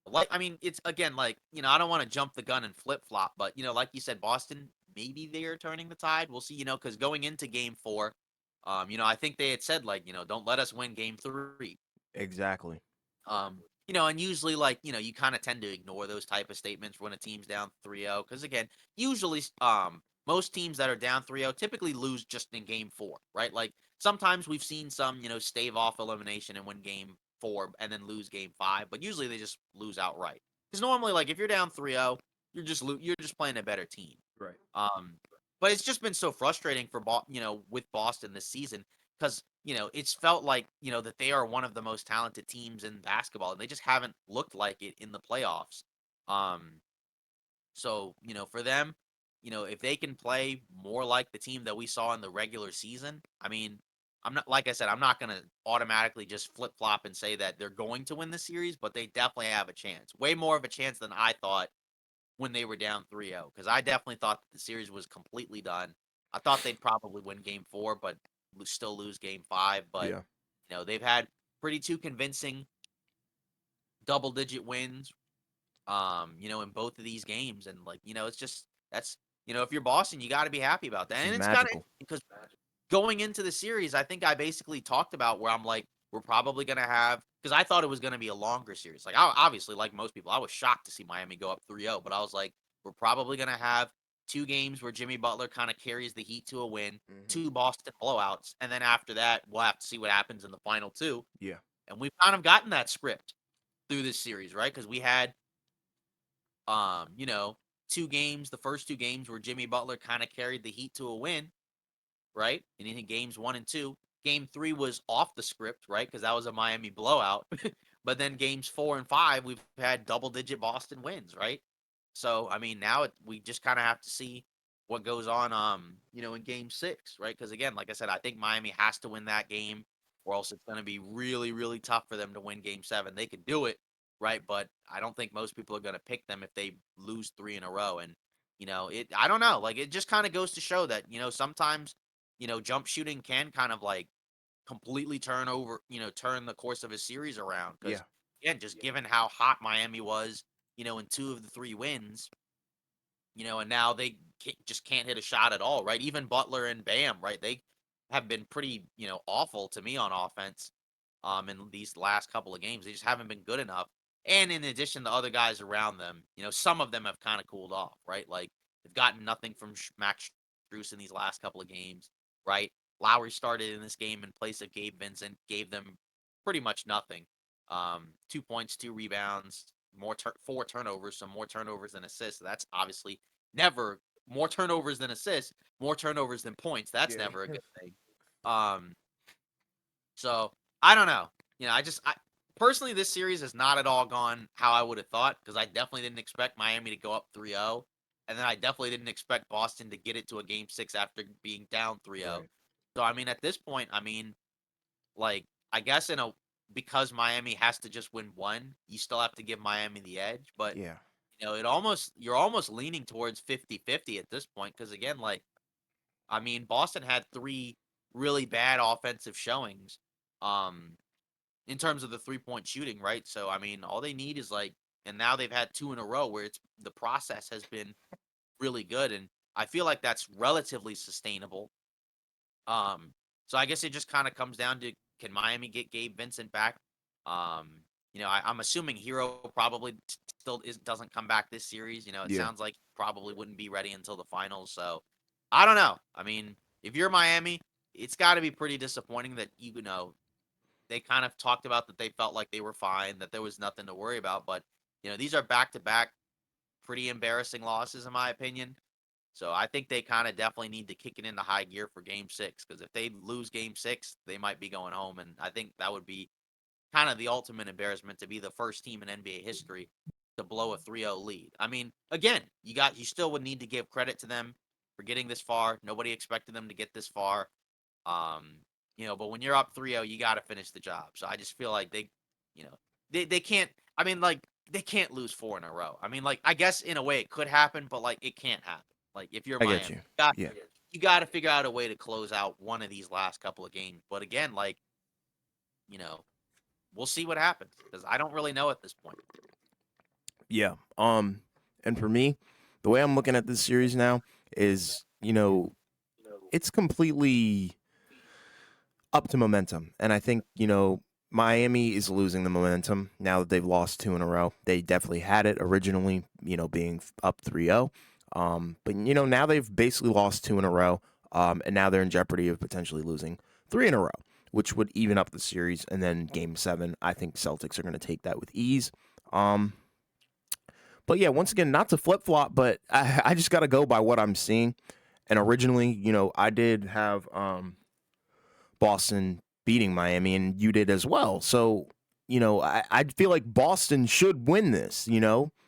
Like, I mean, it's again, like, I don't want to jump the gun and flip flop, but, like you said, Boston, maybe they are turning the tide. We'll see, because going into game 4, I think they had said, like, don't let us win game 3. Exactly. And usually like, you kind of tend to ignore those type of statements when a team's down 3-0 because again, usually most teams that are down 3-0 typically lose just in game 4, right? Like sometimes we've seen some, stave off elimination and win game 4 and then lose game 5, but usually they just lose outright. Cuz normally like if you're down 3-0, you're just playing a better team. Right. Um, but it's just been so frustrating for with Boston this season because it's felt like that they are one of the most talented teams in basketball, and they just haven't looked like it in the playoffs. Um, so for them, if they can play more like the team that we saw in the regular season, I mean, I'm not like I said, I'm not gonna automatically just flip flop and say that they're going to win the series, but they definitely have a chance, way more of a chance than I thought when they were down 3-0 because I definitely thought that the series was completely done. I thought they'd probably win game 4, but still lose game 5. But, Yeah. they've had pretty two convincing double digit wins, in both of these games. And, like, it's just that's, if you're Boston, you got to be happy about that. This is And it's kind of magical. because going into the series, I think I basically talked about where I'm like, we're probably going to have, because I thought it was going to be a longer series. Like, obviously, like most people, I was shocked to see Miami go up 3-0, but I was like, we're probably going to have 2 games where Jimmy Butler kind of carries the Heat to a win, Hmm. 2 Boston blowouts. And then after that, we'll have to see what happens in the final 2. Yeah. And we've kind of gotten that script through this series, right? Because we had, um, you know, 2 games, the first 2 games where Jimmy Butler kind of carried the Heat to a win, right? And in games 1 and 2, game 3 was off the script, right? Because that was a Miami blowout. But then games 4 and 5, we've had double digit Boston wins, right? So I mean, now we just kind of have to see what goes on, in game 6, right? Because again, like I said, I think Miami has to win that game, or else it's going to be really, really tough for them to win game 7. They could do it, right? But I don't think most people are going to pick them if they lose 3 in a row. And I don't know, like it just kind of goes to show that sometimes jump shooting can kind of like completely turn the course of a series around. Because Yeah. again, just given how hot Miami was, in 2 of the 3 wins, and now they just can't hit a shot at all, right? Even Butler and Bam, right? They have been pretty, awful to me on offense. In these last couple of games, they just haven't been good enough. And in addition, the other guys around them, some of them have kind of cooled off, right? Like they've gotten nothing from Max Strus in these last couple of games, right? Lowry started in this game in place of Gabe Vincent, gave them pretty much nothing. 2 points, 2 rebounds, 4 turnovers, so more turnovers than assists. That's obviously never more turnovers than assists, more turnovers than points. That's Yeah. never a good thing. Um, so I don't know. I personally this series has not at all gone how I would have thought because I definitely didn't expect Miami to go up 3-0 and then I definitely didn't expect Boston to get it to a game 6 after being down 3-0. Right. So I mean, at this point, I mean, like I guess because Miami has to just win one, you still have to give Miami the edge, but Yeah. you're almost leaning towards 50-50 at this point because again, like I mean, Boston had 3 really bad offensive showings um in terms of the three-point shooting, right? So I mean, all they need is like and now they've had 2 in a row where it's the process has been really good and I feel like that's relatively sustainable. Um so I guess it just kind of comes down to can Miami get Gabe Vincent back? Um I'm assuming Hero probably still doesn't come back this series. It Yeah. sounds like he probably wouldn't be ready until the finals. So I don't know. I mean, if you're Miami, it's got to be pretty disappointing that they kind of talked about that they felt like they were fine, that there was nothing to worry about. But these are back to back pretty embarrassing losses in my opinion. So I think they kind of definitely need to kick it into high gear for game 6 because if they lose game 6, they might be going home. And I think that would be kind of the ultimate embarrassment to be the first team in NBA history to blow a 3-0 lead. I mean, again, you still would need to give credit to them for getting this far. Nobody expected them to get this far. But when you're up 3-0, you got to finish the job. So I just feel like you know, they can't I mean like they can't lose 4 in a row. I mean like I guess in a way it could happen, but like it can't happen. Like if you're I get you. Miami, Yeah. you got to figure out a way to close out one of these last couple of games. But again, like, you know, we'll see what happens because I don't really know at this point. Yeah. And for me, the way I'm looking at this series now is, it's completely up to momentum. And I think, Miami is losing the momentum now that they've lost 2 in a row. They definitely had it originally, being up 3-0. But now they've basically lost 2 in a row. And now they're in jeopardy of potentially losing 3 in a row, which would even up the series. And then game 7, I think Celtics are going to take that with ease. But yeah, once again, not to flip flop, but I just got to go by what I'm seeing. And originally, I did have Boston beating Miami, and you did as well. So, I feel like Boston should win this.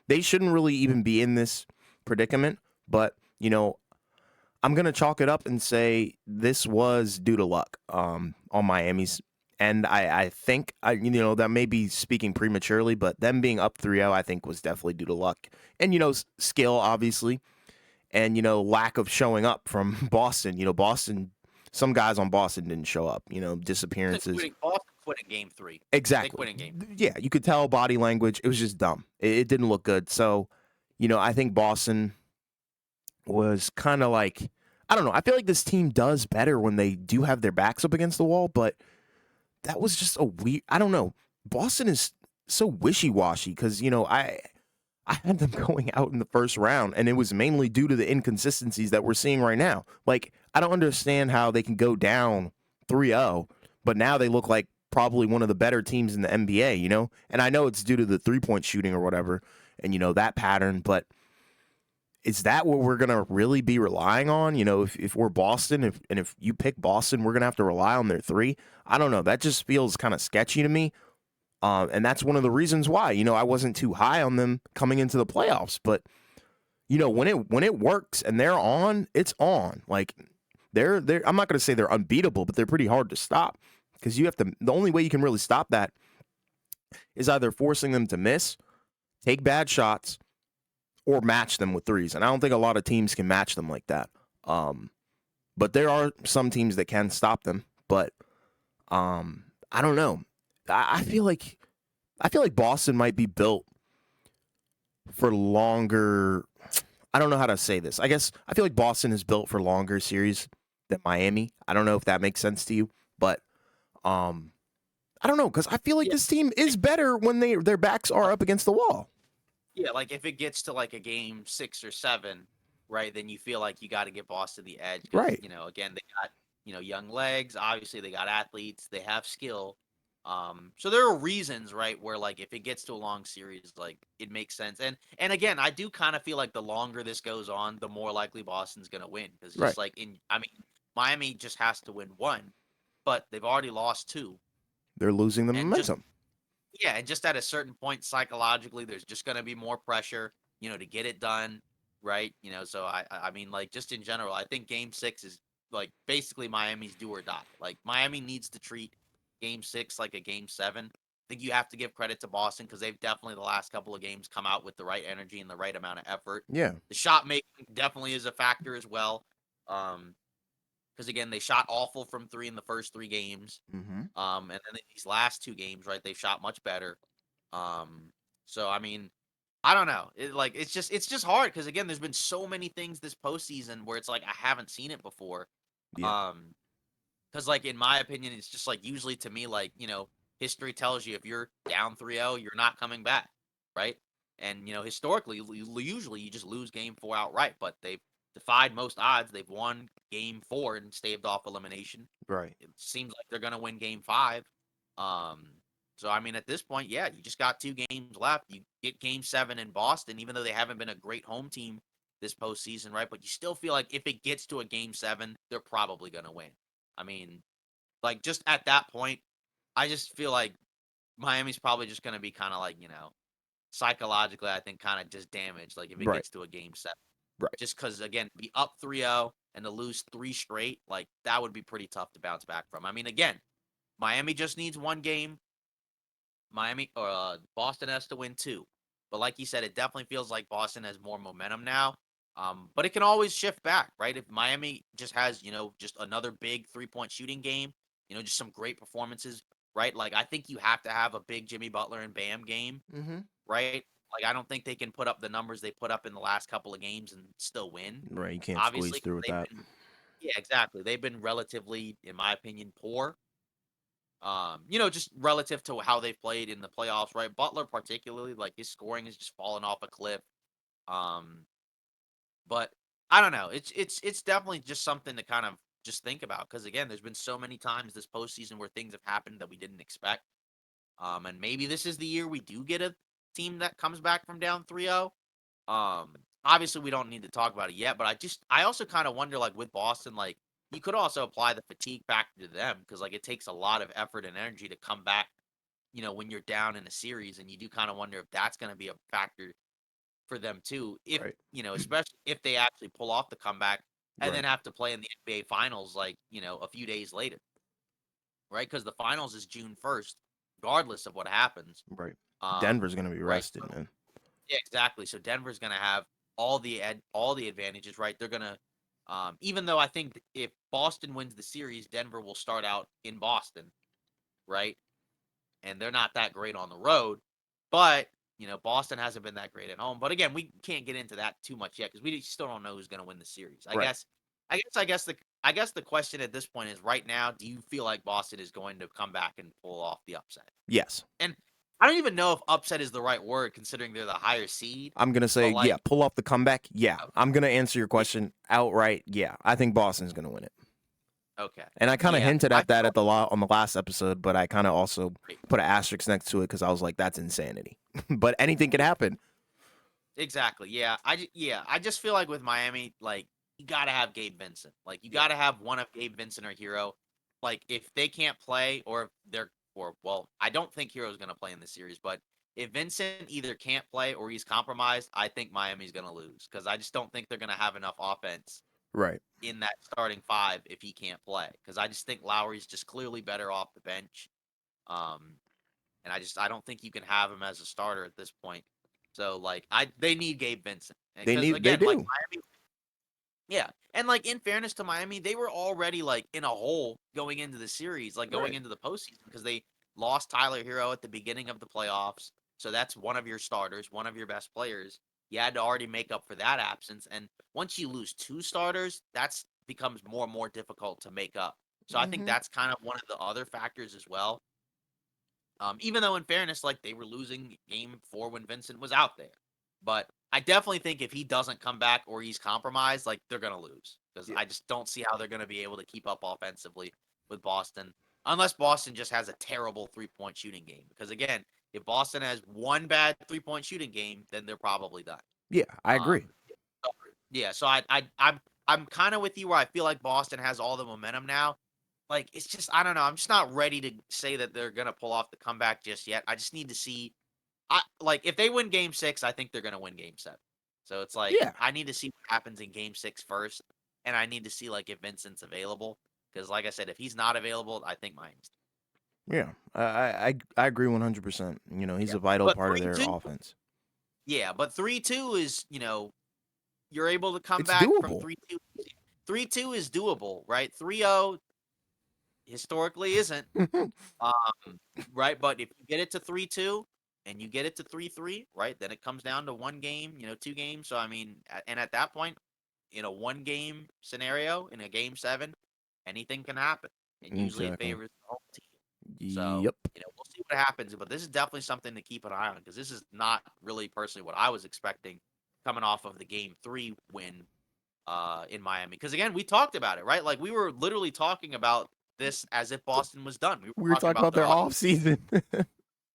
They shouldn't really even be in this predicament. But, I'm going to chalk it up and say this was due to luck on Miami's. And I think, that may be speaking prematurely, but them being up 3-0, I think was definitely due to luck. And, skill, obviously. And, lack of showing up from Boston. Boston, some guys on Boston didn't show up, disappearances. Boston quit in game 3. They Exactly. quit in game 3. Yeah, you could tell body language. It was just dumb. It didn't look good. So, I think Boston was kind of like, I don't know. I feel like this team does better when they do have their backs up against the wall, but that was just a weird, I don't know. Boston is so wishy-washy because, I had them going out in the first round, and it was mainly due to the inconsistencies that we're seeing right now. Like, I don't understand how they can go down 3-0, but now they look like probably one of the better teams in the NBA, And I know it's due to the three-point shooting or whatever, and, that pattern, but is that what we're going to really be relying on? If we're Boston, if you pick Boston, we're going to have to rely on their three. I don't know. That just feels kind of sketchy to me. And that's one of the reasons why, I wasn't too high on them coming into the playoffs. But, when it works and they're on, it's on. Like they're I'm not going to say they're unbeatable, but they're pretty hard to stop because the only way you can really stop that is either forcing them to miss, take bad shots, or match them with threes. And I don't think a lot of teams can match them like that. But there are some teams that can stop them. But I don't know. I feel like Boston might be built for longer. I don't know how to say this. I guess I feel like Boston is built for longer series than Miami. I don't know if that makes sense to you, but I don't know because I feel like this team is better when their backs are up against the wall. Yeah, like if it gets to like a game 6 or 7, right, then you feel like you got to give Boston the edge because Right. again they got young legs. Obviously, they got athletes. They have skill. So there are reasons, right, where like if it gets to a long series, like it makes sense. And again, I do kind of feel like the longer this goes on, the more likely Boston's gonna win because Right. just like I mean, Miami just has to win one, but they've already lost 2, They're losing the and just momentum. yeah, and just at a certain point psychologically, there's just going to be more pressure, to get it done. right? So I mean, like, just in general, I think Game 6 is like basically Miami's do or die. Like Miami needs to treat Game 6 like a Game 7. I think you have to give credit to Boston because they've definitely the last couple of games come out with the right energy and the right amount of effort. Yeah. The shot making definitely is a factor as well. Because again, they shot awful from three in the first three games. Mm-hmm. And then in these last two games, right, they shot much better. Um, so I mean, I don't know. It's just hard because again, there's been so many things this postseason where it's like I haven't seen it before. Yeah. Um, because like in my opinion, it's just like usually to me, like, history tells you if you're down 3-0, you're not coming back, right? And historically, usually you just lose game four outright, but they've defied most odds. They've won game four and staved off elimination. Right. It seems like they're gonna win game five. Um, so I mean, at this point, yeah, you just got two games left. You get game seven in Boston, even though they haven't been a great home team this postseason, right? But you still feel like if it gets to a game seven, they're probably gonna win. I mean, like just at that point, I just feel like Miami's probably just gonna be kind of like, psychologically, I think kind of just damaged. Like if it Right. gets to a game seven, Right. just because again, be up 3-0 and to lose three straight, like that would be pretty tough to bounce back from. I mean, again, Miami just needs one game. Boston has to win two. But like you said, it definitely feels like Boston has more momentum now. But it can always shift back, right? If Miami just has, just another big 3-point shooting game, just some great performances, right? Like I think you have to have a big Jimmy Butler and Bam game, Mm-hmm. right? Like I don't think they can put up the numbers they put up in the last couple of games and still win. Right. You can't squeeze Obviously, 'cause through with they've that. been yeah, exactly. They've been relatively, in my opinion, poor. Just relative to how they've played in the playoffs, right? Butler particularly, like his scoring has just fallen off a cliff. Um, but I don't know. It's definitely just something to kind of just think about because again, there's been so many times this postseason where things have happened that we didn't expect. And maybe this is the year we do get a team that comes back from down 3-0. Obviously we don't need to talk about it yet, but I also kind of wonder like with Boston, like you could also apply the fatigue factor to them because like it takes a lot of effort and energy to come back, when you're down in a series, and you do kind of wonder if that's going to be a factor for them too. If, Right. especially if they actually pull off the comeback and then Right. have to play in the NBA finals like, a few days later, right? Because the finals is June 1st, regardless of what happens. Right. Um, Denver's gonna be right. rested, man. Yeah, exactly. So Denver's gonna have all the advantages, right? They're gonna, even though I think if Boston wins the series, Denver will start out in Boston, right? And they're not that great on the road, but Boston hasn't been that great at home. But again, we can't get into that too much yet because we still don't know who's gonna win the series. I Right. guess, I guess the question at this point is right now, do you feel like Boston is going to come back and pull off the upset? Yes. And I don't even know if upset is the right word considering they're the higher seed, I'm gonna but say, yeah, like. pull off the comeback. Yeah. Okay. I'm gonna answer your Yeah. question outright. Yeah. I think Boston's gonna win it. Okay. And I kind of Yeah. hinted I at that feel at on the last episode, but I kind of also right. put an asterisk next to it because I was like, that's insanity. But anything can happen. Exactly. Yeah. I just feel like with Miami, like you got to have Gabe Vincent. Like you Yeah. got to have one of Gabe Vincent or Hero. Like if they can't play or if they're or well, I don't think Hero's going to play in the series, but if Vincent either can't play or he's compromised, I think Miami's going to lose because I just don't think they're going to have enough offense Right. in that starting five if he can't play because I just think Lowry's just clearly better off the bench. Um, and I don't think you can have him as a starter at this point. So like they need Gabe Vincent because They again like do. Miami, yeah, and like in fairness to Miami, they were already like in a hole going into the series, like going Right. into the postseason because they lost Tyler Hero at the beginning of the playoffs. So that's one of your starters, one of your best players. You had to already make up for that absence, and once you lose two starters, that's becomes more and more difficult to make up. So I think Mm-hmm. that's kind of one of the other factors as well. Even though in fairness, like they were losing game four when Vincent was out there. But I definitely think if he doesn't come back or he's compromised, like they're gonna lose. Because Yeah. I just don't see how they're gonna be able to keep up offensively with Boston. Unless Boston just has a terrible 3-point shooting game. Because again, if Boston has one bad 3-point shooting game, then they're probably done. Yeah. I agree. Um so- yeah, so I'm kind of with you where I feel like Boston has all the momentum now. Like, it's just I don't know, I'm just not ready to say that they're gonna pull off the comeback just yet. I just need to see I like, if they win game 6, I think they're gonna win game 7. So it's like Yeah, I need to see what happens in Game 6 first, and I need to see like if Vincent's available. Because like I said, if he's not available, I think Miami's. yeah. I agree 100%. You know, he's Yeah, a vital but part of their 3-2, offense. yeah, but 3-2 is you're able to come It's back from doable. 3-2. 3-2 is doable, right? 3-0 historically isn't. Um, right, but if you get it to 3-2 and you get it to 3-3, right, then it comes down to one game, 2 games. So I mean, and at that point, in a one game scenario, in a game 7, anything can happen, and usually it Exactly. favors the home team. So Yep. we'll see what happens, but this is definitely something to keep an eye on because this is not really personally what I was expecting coming off of the game 3 win in Miami. Because again, we talked about it, right? Like we were literally talking about this as if Boston was done. We were We were talking talking about about their their off season.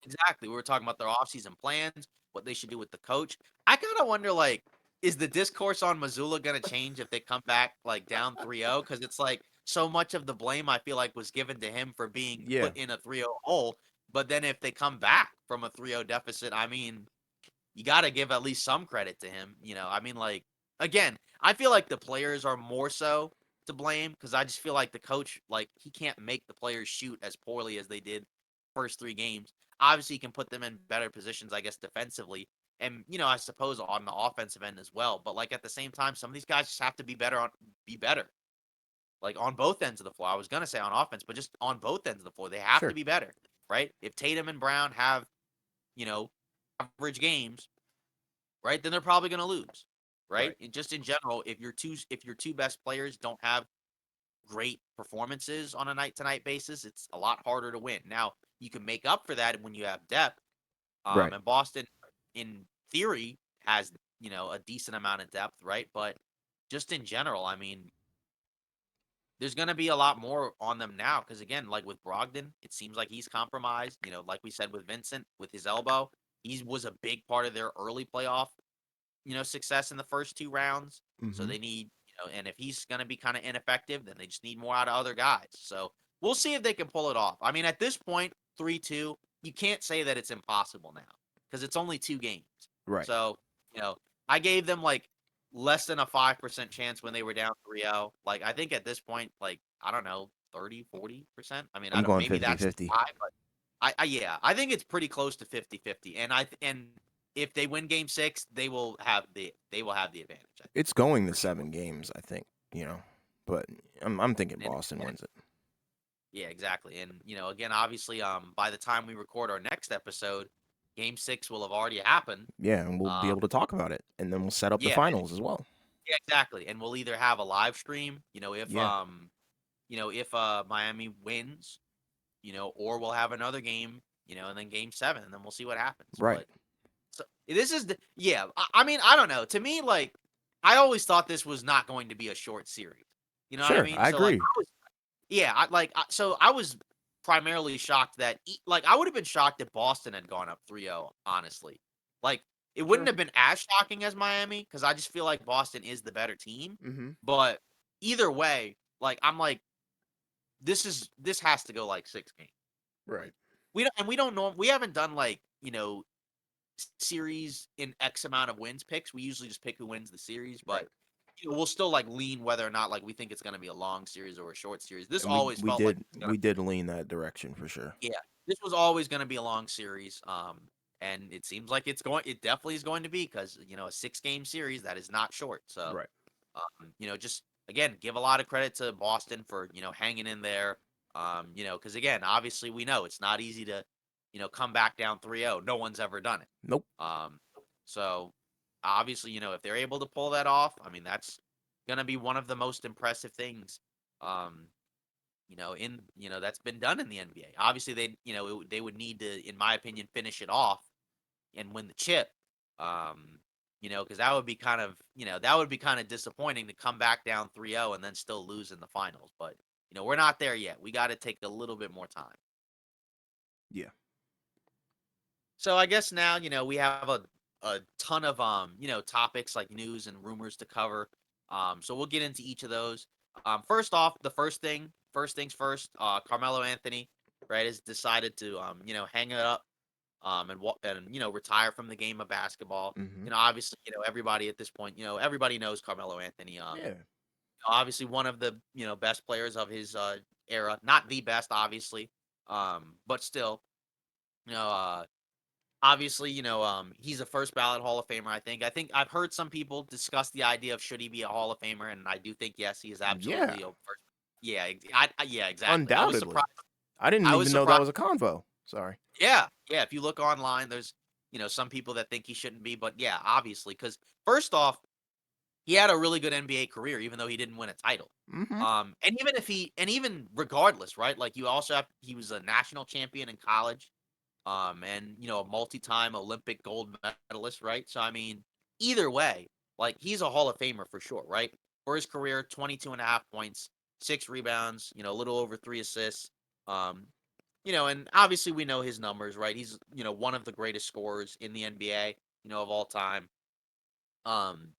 exactly. We were talking about their offseason plans, what they should do with the coach. I kind of wonder, like, is the discourse on Missoula going to change if they come back like down 3-0? Because it's like so much of the blame I feel like was given to him for being Yeah, put in a 3-0 hole. But then if they come back from a 3-0 deficit, I mean, you got to give at least some credit to him. I mean, like, again, I feel like the players are more so to blame because I just feel like the coach, like, he can't make the players shoot as poorly as they did first 3 games. Obviously, he can put them in better positions, I guess, defensively. And, I suppose on the offensive end as well. But like at the same time, some of these guys just have to be better. Like on both ends of the floor. I was gonna say on offense, but just on both ends of the floor. They have to sure. be better. Right? If Tatum and Brown have, you know, average games, right, then they're probably going to lose, right? Right. And just in general, if your two best players don't have great performances on a night to night basis, it's a lot harder to win. Now, you can make up for that when you have depth. Right. And Boston, in theory, has a decent amount of depth, right? But just in general, I mean, there's going to be a lot more on them now because again, like with Brogdon, it seems like he's compromised. Like we said with Vincent with his elbow, he was a big part of their early playoff success in the first 2 rounds. So Hmm. they need, and if he's going to be kind of ineffective, then they just need more out of other guys. So we'll see if they can pull it off. I mean, at this point, 3-2, you can't say that it's impossible now because it's only 2 games. Right. So, you know, I gave them like less than a 5% chance when they were down 3-0. Like, I think at this point, like, I don't know, 30, 40%. I mean, I I'm don't, going maybe 50 that's too 50. high, but yeah, I think it's pretty close to 50-50. And if they win game 6, they will have the advantage. I think, It's going to for sure. 7 games, I think, but I'm thinking And, Boston and wins it. yeah, exactly. And again, obviously, by the time we record our next episode, game 6 will have already happened. Yeah, and we'll be Um, able to talk about it, and then we'll set up the yeah, finals as well. yeah, exactly. And we'll either have a live stream, Yeah. if Miami wins, or we'll have another game, and then game 7, and then we'll see what happens. Right. But so this is yeah. I mean, I don't know. To me, like, I always thought this was not going to be a short series. You know what I Sure. mean? I So like, agree. yeah, so I was primarily shocked that like I would have been shocked if Boston had gone up 3-0, honestly. Like it wouldn't Sure. have been as shocking as Miami because I just feel like Boston is the better team. Hmm. But either way, like I'm like this has to go like 6 games. Right. Like we don't know we haven't done like, series in X amount of wins picks. We usually just pick who wins the series, Right. but we'll still like lean whether or not like we think it's going to be a long series or a short series. This And we always we felt like did it's gonna, we did lean that direction for sure. yeah, this was always going to be a long series. And it seems like it definitely is going to be because a 6 game series that is not short. So, Right. just again give a lot of credit to Boston for hanging in there. Because again, obviously we know it's not easy to come back down 3-0. No one's ever done it. Nope. So obviously, if they're able to pull that off, I mean, that's gonna be one of the most impressive things, um, that's been done in the NBA. Obviously, they would need to, in my opinion, finish it off and win the chip. Because that would be kind of disappointing to come back down 3-0 and then still lose in the finals. But we're not there yet. We got to take a little bit more time. Yeah. So I guess now, we have a ton of topics like news and rumors to cover. So we'll get into each of those. First off, first things first, Carmelo Anthony, right, has decided to hang it up and retire from the game of basketball. Hmm. Obviously, everybody at this point, everybody knows Carmelo Anthony. Yeah. Obviously one of the best players of his era, not the best, obviously, but still, you know, uh, obviously, he's a first ballot Hall of Famer. I think I've heard some people discuss the idea of should he be a Hall of Famer, and I do think yes, he is Yeah. absolutely a first. Yeah, yeah, exactly. I was Undoubtedly. surprised. I didn't I was even know that surprised. was a convo. Sorry. Yeah, yeah. If you look online, there's some people that think he shouldn't be, but yeah, obviously, because first off, he had a really good NBA career, even though he didn't win a title. Hmm. And even regardless, right? Like he was a national champion in college, and a multi-time Olympic gold medalist, right? So I mean, either way, like he's a Hall of Famer for sure, right? For his career, 22 and a half points, 6 rebounds, a little over 3 assists. Um, and obviously we know his numbers, right? He's, one of the greatest scorers in the NBA, of all time. Um,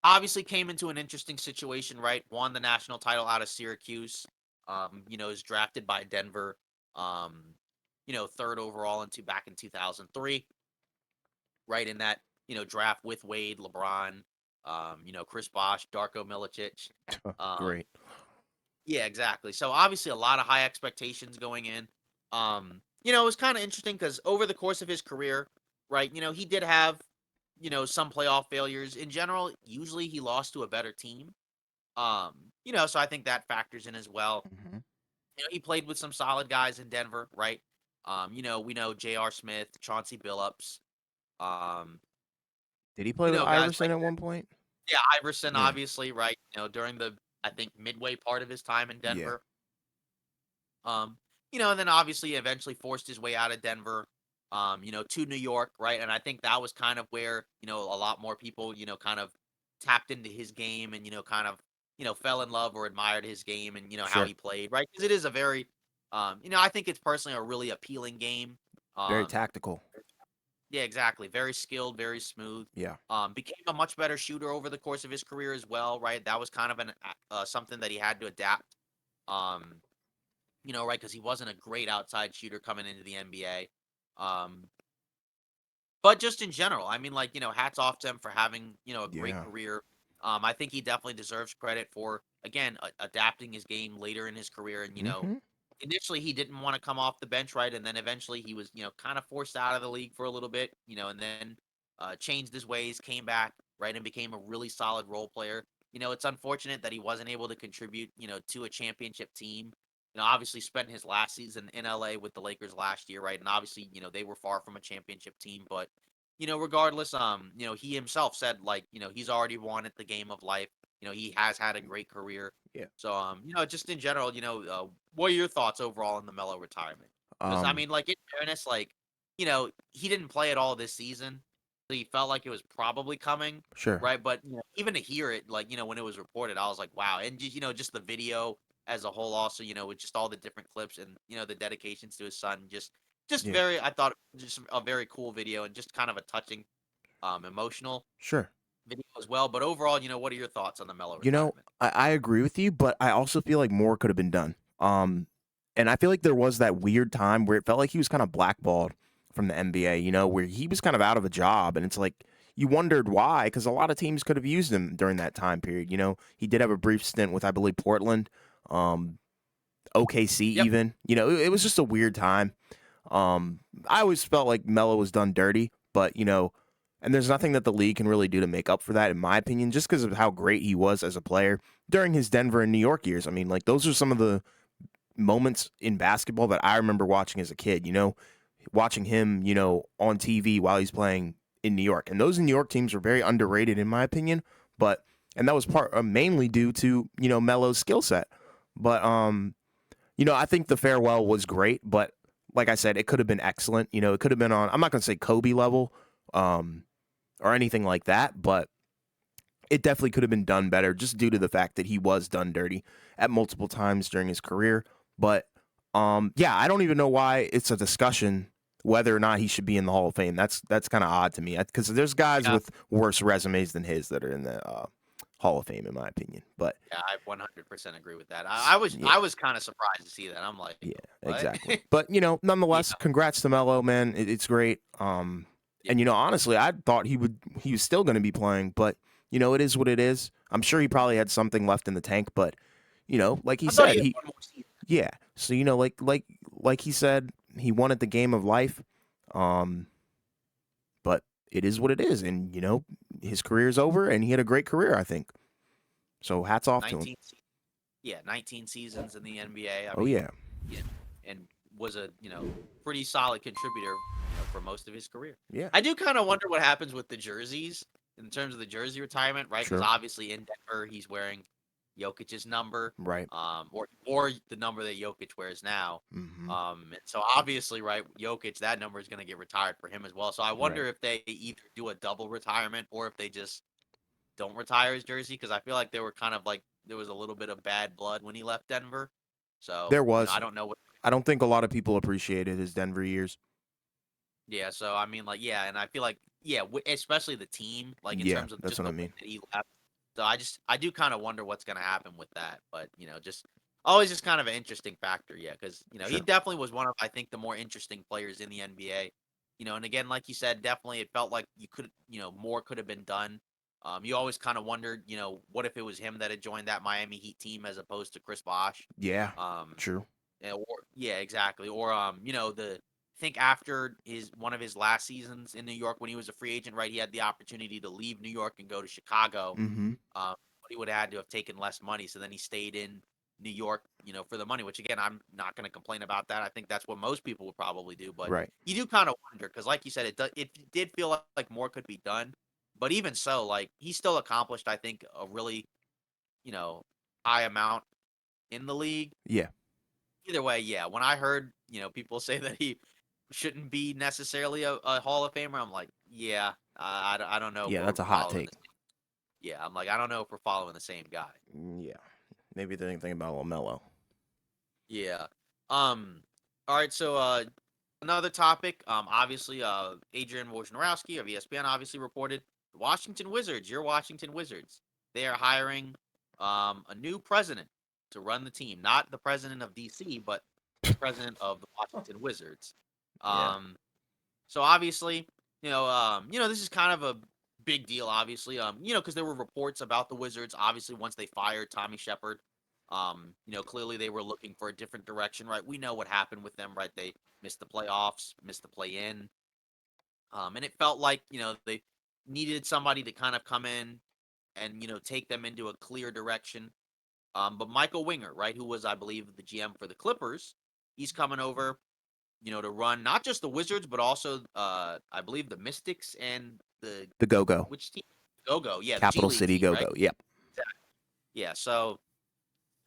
Obviously came into an interesting situation, right? Won the national title out of Syracuse. Is drafted by Denver. Um, third overall back in 2003, right in that draft with Wade, LeBron, Chris Bosh, Darko Milicic. Um, Great. yeah, exactly. So obviously a lot of high expectations going in. It was kind of interesting because over the course of his career, right, he did have, some playoff failures. In general, usually he lost to a better team. So I think that factors in as well. Hmm. He played with some solid guys in Denver, right? We know J.R. Smith, Chauncey Billups, um, Did he play with guys Iverson like at one point? yeah, Iverson, Yeah. obviously, right? During the I think midway part of his time in Yeah. Denver. And then obviously eventually forced his way out of Denver, to New York, right? And I think that was kind of where, a lot more people, kind of tapped into his game and, kind of, fell in love or admired his game and, how Sure. he played, right? Because it is a very, I think it's personally a really appealing game. Very Um, tactical. yeah, exactly. Very skilled, very smooth. Yeah. Became a much better shooter over the course of his career as well, right? That was kind of something that he had to adapt. Um, right, because he wasn't a great outside shooter coming into the NBA. Um, but just in general, I mean, like, hats off to him for having, a great Yeah. career. I think he definitely deserves credit for, again, adapting his game later in his career. And, Hmm. initially he didn't want to come off the bench, right? And then eventually he was, kind of forced out of the league for a little bit, and then changed his ways, came back, right, and became a really solid role player. It's unfortunate that he wasn't able to contribute, to a championship team. Obviously spent his last season in LA with the Lakers last year, right? And obviously, they were far from a championship team, but regardless, he himself said like, he's already won at the game of life. He has had a great career. Yeah. So, just in general, what are your thoughts overall on the Melo retirement? Because I Um. mean, like in fairness, like, he didn't play at all this season, so he felt like it was probably coming, Sure. right? But even to hear it, like, when it was reported, I was like, wow. And just, just the video as a whole, also, with just all the different clips and the dedications to his son, just Yeah. very, I thought just a very cool video and just kind of a touching, emotional Sure. video as well. But overall, what are your thoughts on the Melo You know, retirement? I agree with you, but I also feel like more could have been done. And I feel like there was that weird time where it felt like he was kind of blackballed from the NBA, where he was kind of out of a job. And it's like you wondered why, because a lot of teams could have used him during that time period. He did have a brief stint with, I believe, Portland, um, OKC, Yep. even. It was just a weird time. I always felt like Melo was done dirty, but and there's nothing that the league can really do to make up for that, in my opinion, just because of how great he was as a player during his Denver and New York years. I mean, like those are some of the moments in basketball that I remember watching as a kid. Watching him, on TV while he's playing in New York, and those New York teams were very underrated, in my opinion. But and that was mainly due to Melo's skill set. But I think the farewell was great, but like I said, it could have been excellent. It could have been on, I'm not going to say Kobe level or anything like that, but it definitely could have been done better just due to the fact that he was done dirty at multiple times during his career. But yeah, I don't even know why it's a discussion whether or not he should be in the Hall of Fame. That's kind of odd to me because there's guys Yeah. with worse resumes than his that are in the Hall of Fame in my opinion. But Yeah, I 100% agree with that. I was kind of surprised to see that. I'm like, yeah, what? exactly. But Yeah, nonetheless, congrats to Melo, man. It's great. yeah, And honestly, I thought he was still going to be playing, but it is what it is. I'm sure he probably had something left in the tank, but like he I thought he said, had he one more season. yeah. So like he said, he wanted the game of life. Um, but it is what it is, and his career's over, and he had a great career, I think. So hats off to him. 19, yeah, 19 seasons in the NBA. I Oh mean, yeah, yeah, and was a pretty solid contributor for most of his career. yeah, I do kind of wonder what happens with the jerseys in terms of the jersey retirement, right? Because sure, obviously in Denver he's wearing Jokic's number, right. or the number that Jokic wears now. Mm-hmm. And so obviously, right, Jokic, that number is going to get retired for him as well. So I Right. wonder if they either do a double retirement or if they just don't retire his jersey, because I feel like they were kind of like there was a little bit of bad blood when he left Denver. So There I was. don't know what. I don't think a lot of people appreciated his Denver years. Yeah, so I mean, like, yeah, and I feel like, yeah, especially the team, like in Yeah, terms of that's just what the I way mean. that he left. So I do kind of wonder what's gonna happen with that, but just always just kind of an interesting factor, yeah, because he Sure. definitely was one of, I think, the more interesting players in the NBA. And again, like you said, definitely it felt like you could, more could have been done. You always kind of wondered, what if it was him that had joined that Miami Heat team as opposed to Chris Bosh. Yeah. Um, True. or yeah, exactly. Or the I think after his one of his last seasons in New York when he was a free agent, right? He had the opportunity to leave New York and go to Chicago. Mm-hmm. But he would have had to have taken less money. So then he stayed in New York, for the money, which again, I'm not going to complain about that. I think that's what most people would probably do. But Right. you do kind of wonder because, like you said, it did feel like more could be done. But even so, like he still accomplished, I think, a really, you know, high amount in the league. Yeah. Either way, yeah. When I heard, people say that he shouldn't be necessarily a Hall of Famer, I'm like, yeah, I don't know if Yeah, we're that's a hot following take. the same. Yeah, I'm like, I don't know if we're following the same guy. Yeah. Maybe they didn't think about LaMelo. Yeah. Um. All right. So, another topic. Obviously, Adrian Wojnarowski of ESPN obviously reported the Washington Wizards. Your Washington Wizards. They are hiring a new president to run the team, not the president of DC, but the president of the Washington Wizards. Yeah. Um. So obviously, this is kind of a big deal. Obviously, because there were reports about the Wizards. Obviously, once they fired Tommy Shepard, clearly they were looking for a different direction. Right? We know what happened with them. Right? They missed the playoffs, missed the play-in, and it felt like they needed somebody to kind of come in and take them into a clear direction. But Michael Winger, right, who was I believe the GM for the Clippers, he's coming over to run not just the Wizards, but also I believe the Mystics and the The Go Go. which team? Go Go, yeah, the G Capital League City team, Go right? Go. Yep. Exactly. Yeah, so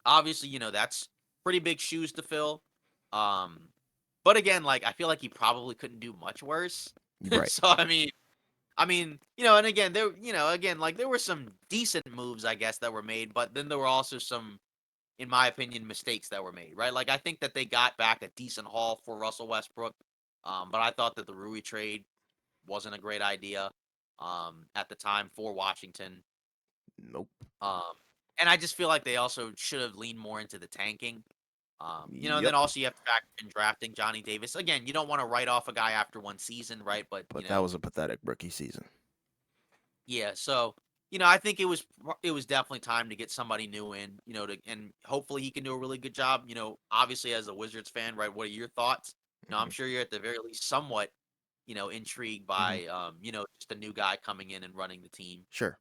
obviously, that's pretty big shoes to fill. Um, but again, like I feel like he probably couldn't do much worse. Right. So I mean, and again, again, like there were some decent moves, I guess, that were made, but then there were also some, in my opinion, mistakes that were made, right? Like I think that they got back a decent haul for Russell Westbrook, but I thought that the Rui trade wasn't a great idea at the time for Washington. Nope. Um, and I just feel like they also should have leaned more into the tanking. And then Yep. also you have to factor in drafting Johnny Davis. Again, you don't want to write off a guy after one season, right? But But that was a pathetic rookie season. yeah. So I think it was definitely time to get somebody new in. And hopefully he can do a really good job. Obviously as a Wizards fan, right? What are your thoughts? I'm Hmm. sure you're at the very least somewhat intrigued Hmm. by just a new guy coming in and running the team. Sure.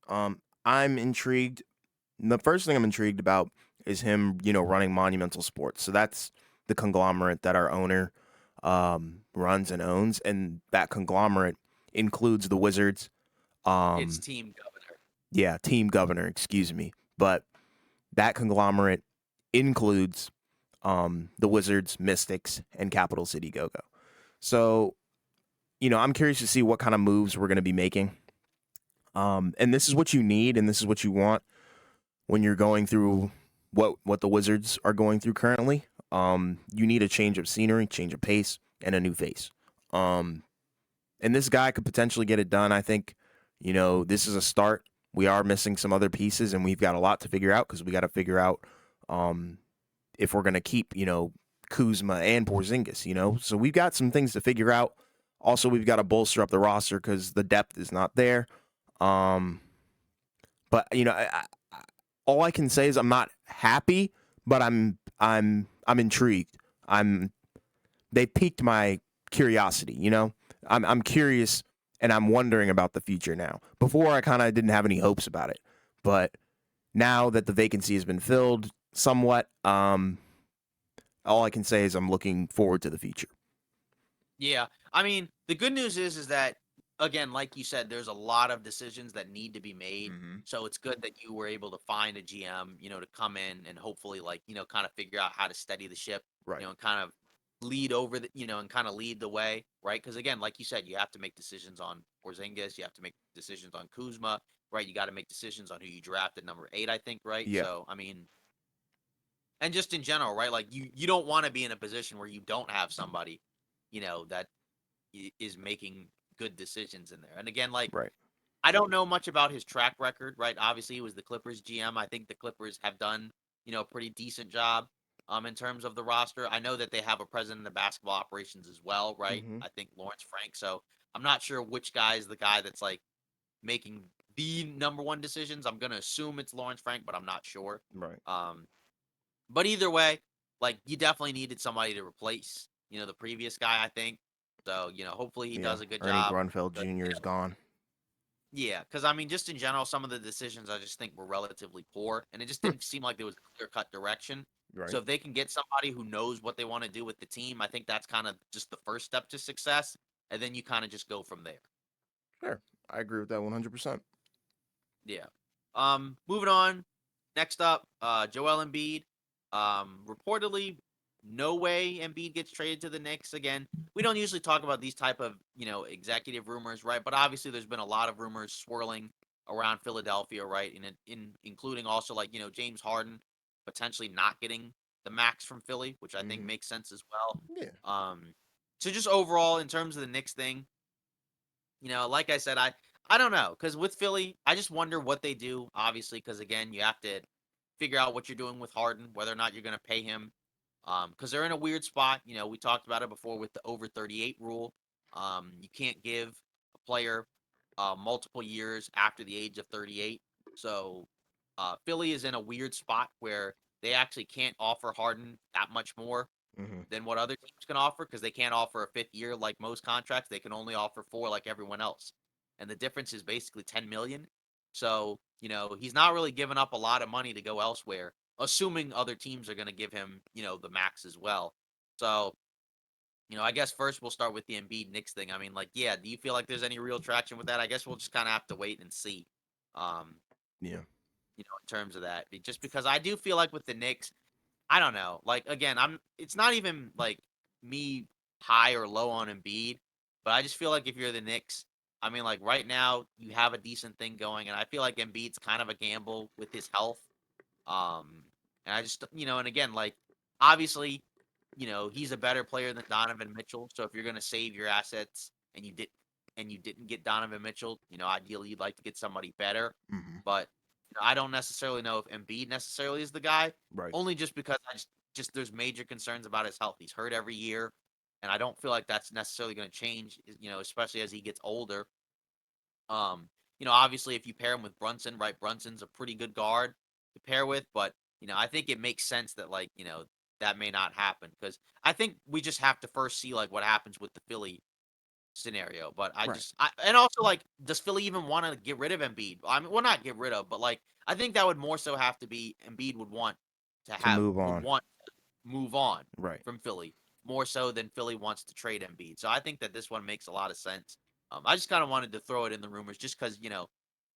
I'm intrigued. The first thing I'm intrigued about is him, running Monumental Sports. So that's the conglomerate that our owner runs and owns, and that conglomerate includes the Wizards. It's Um, team governor. yeah, team governor, excuse me, but that conglomerate includes the Wizards, Mystics, and Capital City Go Go. So, I'm curious to see what kind of moves we're going to be making. And this is what you need, and this is what you want when you're going through what the Wizards are going through currently. You need a change of scenery, change of pace, and a new face. Um, and this guy could potentially get it done. I think, this is a start. we are missing some other pieces, and we've got a lot to figure out because we got to figure out if we're going to keep, Kuzma and Porzingis, So we've got some things to figure out. Also, we've got to bolster up the roster because the depth is not there. But all I can say is I'm not happy, but I'm intrigued. They piqued my curiosity. I'm curious and I'm wondering about the future now. Before I kind of didn't have any hopes about it, but now that the vacancy has been filled somewhat, all I can say is I'm looking forward to the future. Yeah. I mean, the good news is that again, like you said, there's a lot of decisions that need to be made. Mm-hmm. So it's good that you were able to find a GM, to come in and hopefully like, kind of figure out how to steady the ship, Right. and kind of lead over the, and kind of lead the way, right? Because again, like you said, you have to make decisions on Porzingis, you have to make decisions on Kuzma, right? You got to make decisions on who you draft at number 8, I think, right? Yeah. So, I mean, and just in general, right? Like you don't want to be in a position where you don't have somebody, that is making good decisions in there. And again, like Right. I don't know much about his track record, right? Obviously, he was the Clippers GM. I think the Clippers have done, a pretty decent job in terms of the roster. I know that they have a president of basketball operations as well, right? Mm-hmm. I think Lawrence Frank. So I'm not sure which guy is the guy that's like making the number one decisions. I'm gonna assume it's Lawrence Frank, but I'm not sure. Right. But either way, like you definitely needed somebody to replace, the previous guy, I think. So, hopefully he Yeah. does a good Ernie job. Grunfeld But, Jr. is gone. yeah, because I mean, just in general, some of the decisions I just think were relatively poor, and it just didn't seem like there was a clear cut direction. So Right. if they can get somebody who knows what they want to do with the team, I think that's kind of just the first step to success, and then you kind of just go from there. Sure. I agree with that 100%. Yeah. Moving on. Next up, Joel Embiid. Reportedly, no way Embiid gets traded to the Knicks again. We don't usually talk about these type of executive rumors, right? But obviously, there's been a lot of rumors swirling around Philadelphia, right? In including also like James Harden potentially not getting the max from Philly, which I think Mm-hmm. makes sense as well. Yeah. So just overall, in terms of the Knicks thing, like I said, I don't know because with Philly, I just wonder what they do. Obviously, because again, you have to figure out what you're doing with Harden, whether or not you're going to pay him. Because they're in a weird spot. We talked about it before with the over 38 rule. You can't give a player multiple years after the age of 38. So Philly is in a weird spot where they actually can't offer Harden that much more Mm-hmm. than what other teams can offer because they can't offer a fifth year like most contracts. They can only offer 4 like everyone else. And the difference is basically 10 million. So, he's not really giving up a lot of money to go elsewhere, assuming other teams are going to give him, the max as well. So, I guess first we'll start with the Embiid Knicks thing. I mean, like, yeah, do you feel like there's any real traction with that? I guess we'll just kind of have to wait and see. Um, Yeah. in terms of that, just because I do feel like with the Knicks, I don't know. Like again, it's not even like me high or low on Embiid, but I just feel like if you're the Knicks, I mean like right now you have a decent thing going and I feel like Embiid's kind of a gamble with his health. Um and I just and again like obviously, he's a better player than Donovan Mitchell, so if you're going to save your assets and you didn't get Donovan Mitchell, ideally you'd like to get somebody better. Mm-hmm. But I don't necessarily know if Embiid necessarily is the guy, Right. only just because I just there's major concerns about his health. He's hurt every year, and I don't feel like that's necessarily going to change. Especially as he gets older. Obviously if you pair him with Brunson, right? Brunson's a pretty good guard to pair with, but I think it makes sense that like that may not happen because I think we just have to first see like what happens with the Philly scenario. But Right. and also like, does Philly even want to get rid of Embiid? I mean, well, not get rid of, but like, I think that would more so have to be Embiid To move would on. want to move on Right. from Philly more so than Philly wants to trade Embiid. So I think that this one makes a lot of sense. I just kind of wanted to throw it in the rumors just because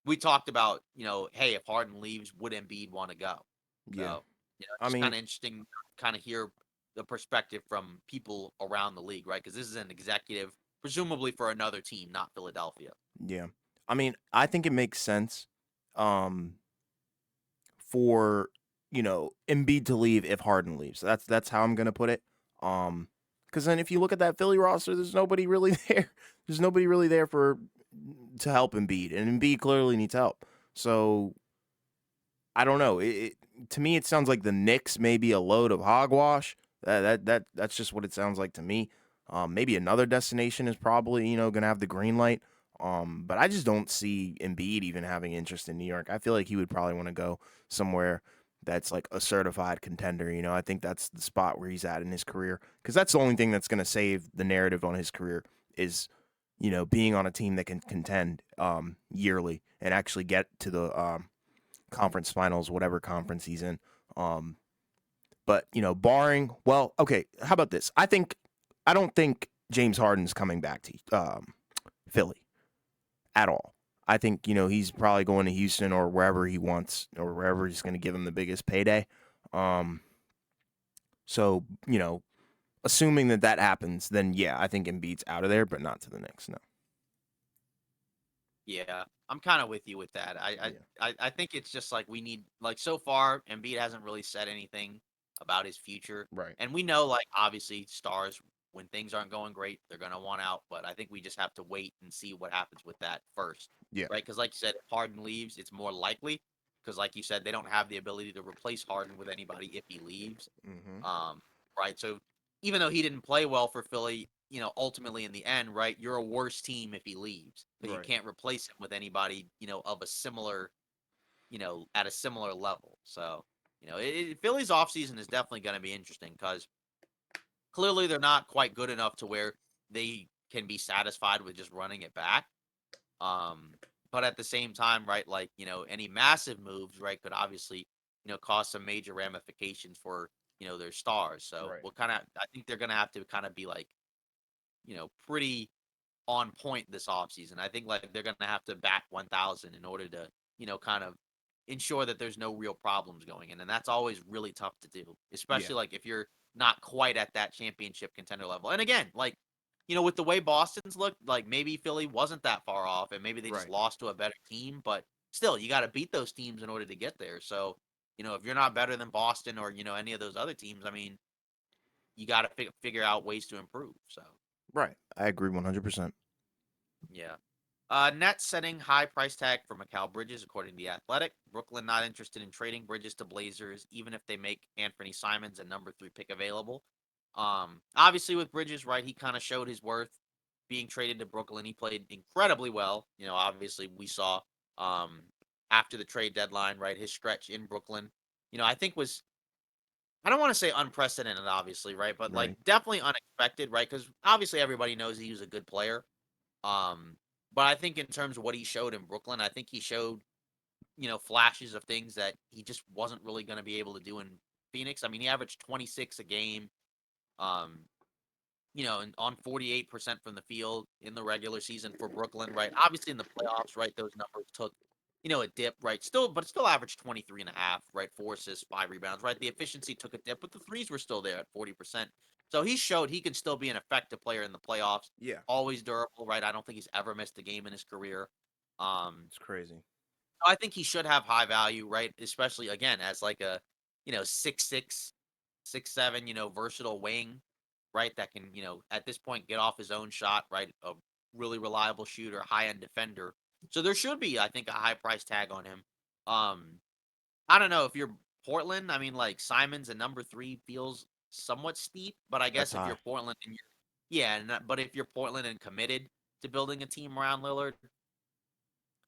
we talked about hey, if Harden leaves, would Embiid want to go? Yeah. So I just kind mean, of interesting, kind of hear the perspective from people around the league, right? Because this is an executive presumably for another team, not Philadelphia. yeah. I mean, I think it makes sense um for, Embiid to leave if Harden leaves. That's how I'm going to put it. Cuz then if you look at that Philly roster, there's nobody really there. There's nobody really there to help Embiid, and Embiid clearly needs help. So I don't know. To me, it sounds like the Knicks may be a load of hogwash. That's just what it sounds like to me. Maybe another destination is probably going to have the green light. But I just don't see Embiid even having interest in New York. I feel like he would probably want to go somewhere that's like a certified contender. I think that's the spot where he's at in his career because that's the only thing that's going to save the narrative on his career is being on a team that can contend yearly and actually get to the conference finals, whatever conference he's in. Um, but barring, well, okay, how about this? I don't think James Harden's coming back to Philly at all. I think he's probably going to Houston or wherever he wants or wherever he's going to give him the biggest payday. Um, so assuming that happens, then yeah, I think Embiid's out of there, but not to the Knicks. No. Yeah, I'm kind of with you with that. Yeah. I think it's just like we need like so far, Embiid hasn't really said anything about his future, Right. and we know like obviously stars when things aren't going great, they're gonna want out. But I think we just have to wait and see what happens with that first, Yeah. right? Because like you said, if Harden leaves, it's more likely because like you said, they don't have the ability to replace Harden with anybody if he leaves. Mm-hmm. Um, right. So even though he didn't play well for Philly, ultimately in the end, right, you're a worse team if he leaves. But you Right. can't replace him with anybody, of a similar, at a similar level. So, Philly's offseason is definitely going to be interesting because clearly they're not quite good enough to where they can be satisfied with just running it back. Um, but at the same time, right, like, any massive moves, right, could obviously, cause some major ramifications for, their stars. So Right. I think they're going to have to kind of be like, pretty on point this offseason. I think like they're going to have to bat 1,000 in order to, kind of ensure that there's no real problems going in. And that's always really tough to do, Yeah. especially like if you're not quite at that championship contender level. And again, like, with the way Boston's looked, like maybe Philly wasn't that far off and maybe they just Right. lost to a better team, but still, you got to beat those teams in order to get there. So, if you're not better than Boston or, any of those other teams, I mean, you got to figure out ways to improve. So, Right. I agree 100%. yeah. Nets setting high price tag for Mikal Bridges, according to The Athletic. Brooklyn not interested in trading Bridges to Blazers, even if they make Anthony Simons a number 3 pick available. Obviously with Bridges, right, he kind of showed his worth being traded to Brooklyn. He played incredibly well. Obviously we saw um after the trade deadline, right, his stretch in Brooklyn. I think was I don't want to say unprecedented, obviously, right, but like Right. definitely unexpected, right? Because obviously everybody knows he was a good player. Um, but I think in terms of what he showed in Brooklyn, I think he showed, flashes of things that he just wasn't really going to be able to do in Phoenix. I mean, he averaged 26 a game, um, and on 48% from the field in the regular season for Brooklyn, right? Obviously in the playoffs, right, those numbers took, a dip, right? But still averaged 23 and a half, right? 4 assists, 5 rebounds, right? The efficiency took a dip, but the threes were still there at 40%. So he showed he can still be an effective player in the playoffs. Yeah. Always durable, right? I don't think he's ever missed a game in his career. It's crazy. I think he should have high value, right? Especially again as like a, 6'6", 6'7", versatile wing, right? That can, at this point get off his own shot, right? A really reliable shooter, high end defender. So there should be, I think, a high price tag on him. Um, I don't know if you're Portland. I mean, like Simon's a number 3 feels somewhat steep, but I That's guess if you're high. Portland and yeah, but if you're Portland and committed to building a team around Lillard,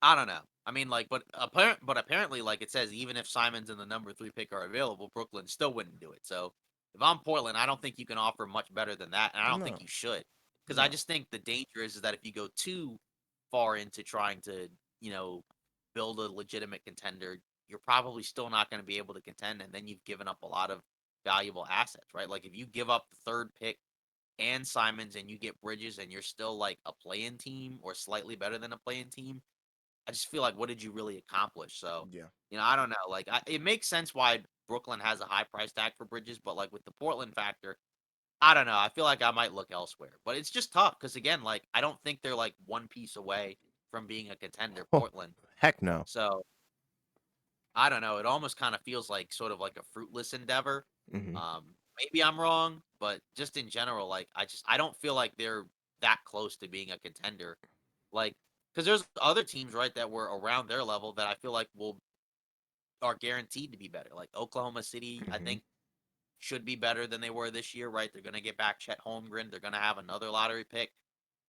I don't know. I mean, like, but apparently, like it says, even if Simons and the number 3 pick are available, Brooklyn still wouldn't do it. So if I'm Portland, I don't think you can offer much better than that, and I don't think No. you should, because I No. just think the danger is that if you go too far into trying to, you know, build a legitimate contender, you're probably still not going to be able to contend, and then you've given up a lot of valuable assets, right? Like if you give up the 3rd pick and Simons and you get Bridges, and you're still like a play-in team or slightly better than a play-in team, I just feel like, what did you really accomplish? So, Yeah. I don't know. Like, it makes sense why Brooklyn has a high price tag for Bridges, but like with the Portland factor, I don't know. I feel like I might look elsewhere. But it's just tough because again, like I don't think they're like one piece away from being a contender, Oh, Portland. heck no. So I don't know. It almost kind of feels like sort of like a fruitless endeavor. Hmm. Maybe I'm wrong, but just in general, like I don't feel like they're that close to being a contender. Like because there's other teams, right, that were around their level that I feel like will are guaranteed to be better. Like Oklahoma City, I Hmm. think should be better than they were this year, right? They're going to get back Chet Holmgren. They're going to have another lottery pick.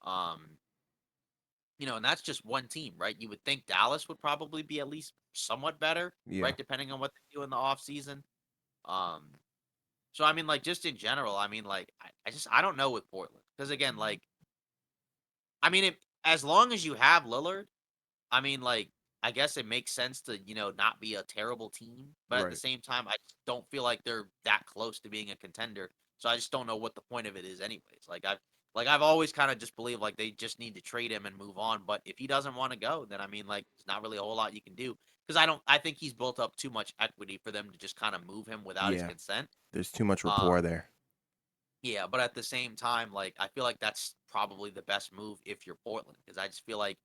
Um, and that's just one team, right? You would think Dallas would probably be at least somewhat better, Yeah. right? Depending on what they do in the offseason. Um, so I mean, like just in general, I mean, like I don't know with Portland because again, like I mean, if as long as you have Lillard, I mean, like I guess it makes sense to not be a terrible team, but at the Right. same time, I just don't feel like they're that close to being a contender. So I just don't know what the point of it is, anyways. I've always kind of just believed like they just need to trade him and move on. But if he doesn't want to go, then I mean, like, there's not really a whole lot you can do because I think he's built up too much equity for them to just kind of move him without his Yeah. consent. There's too much Um, rapport there. yeah, but at the same time, like, I feel like that's probably the best move if you're Portland because I just feel like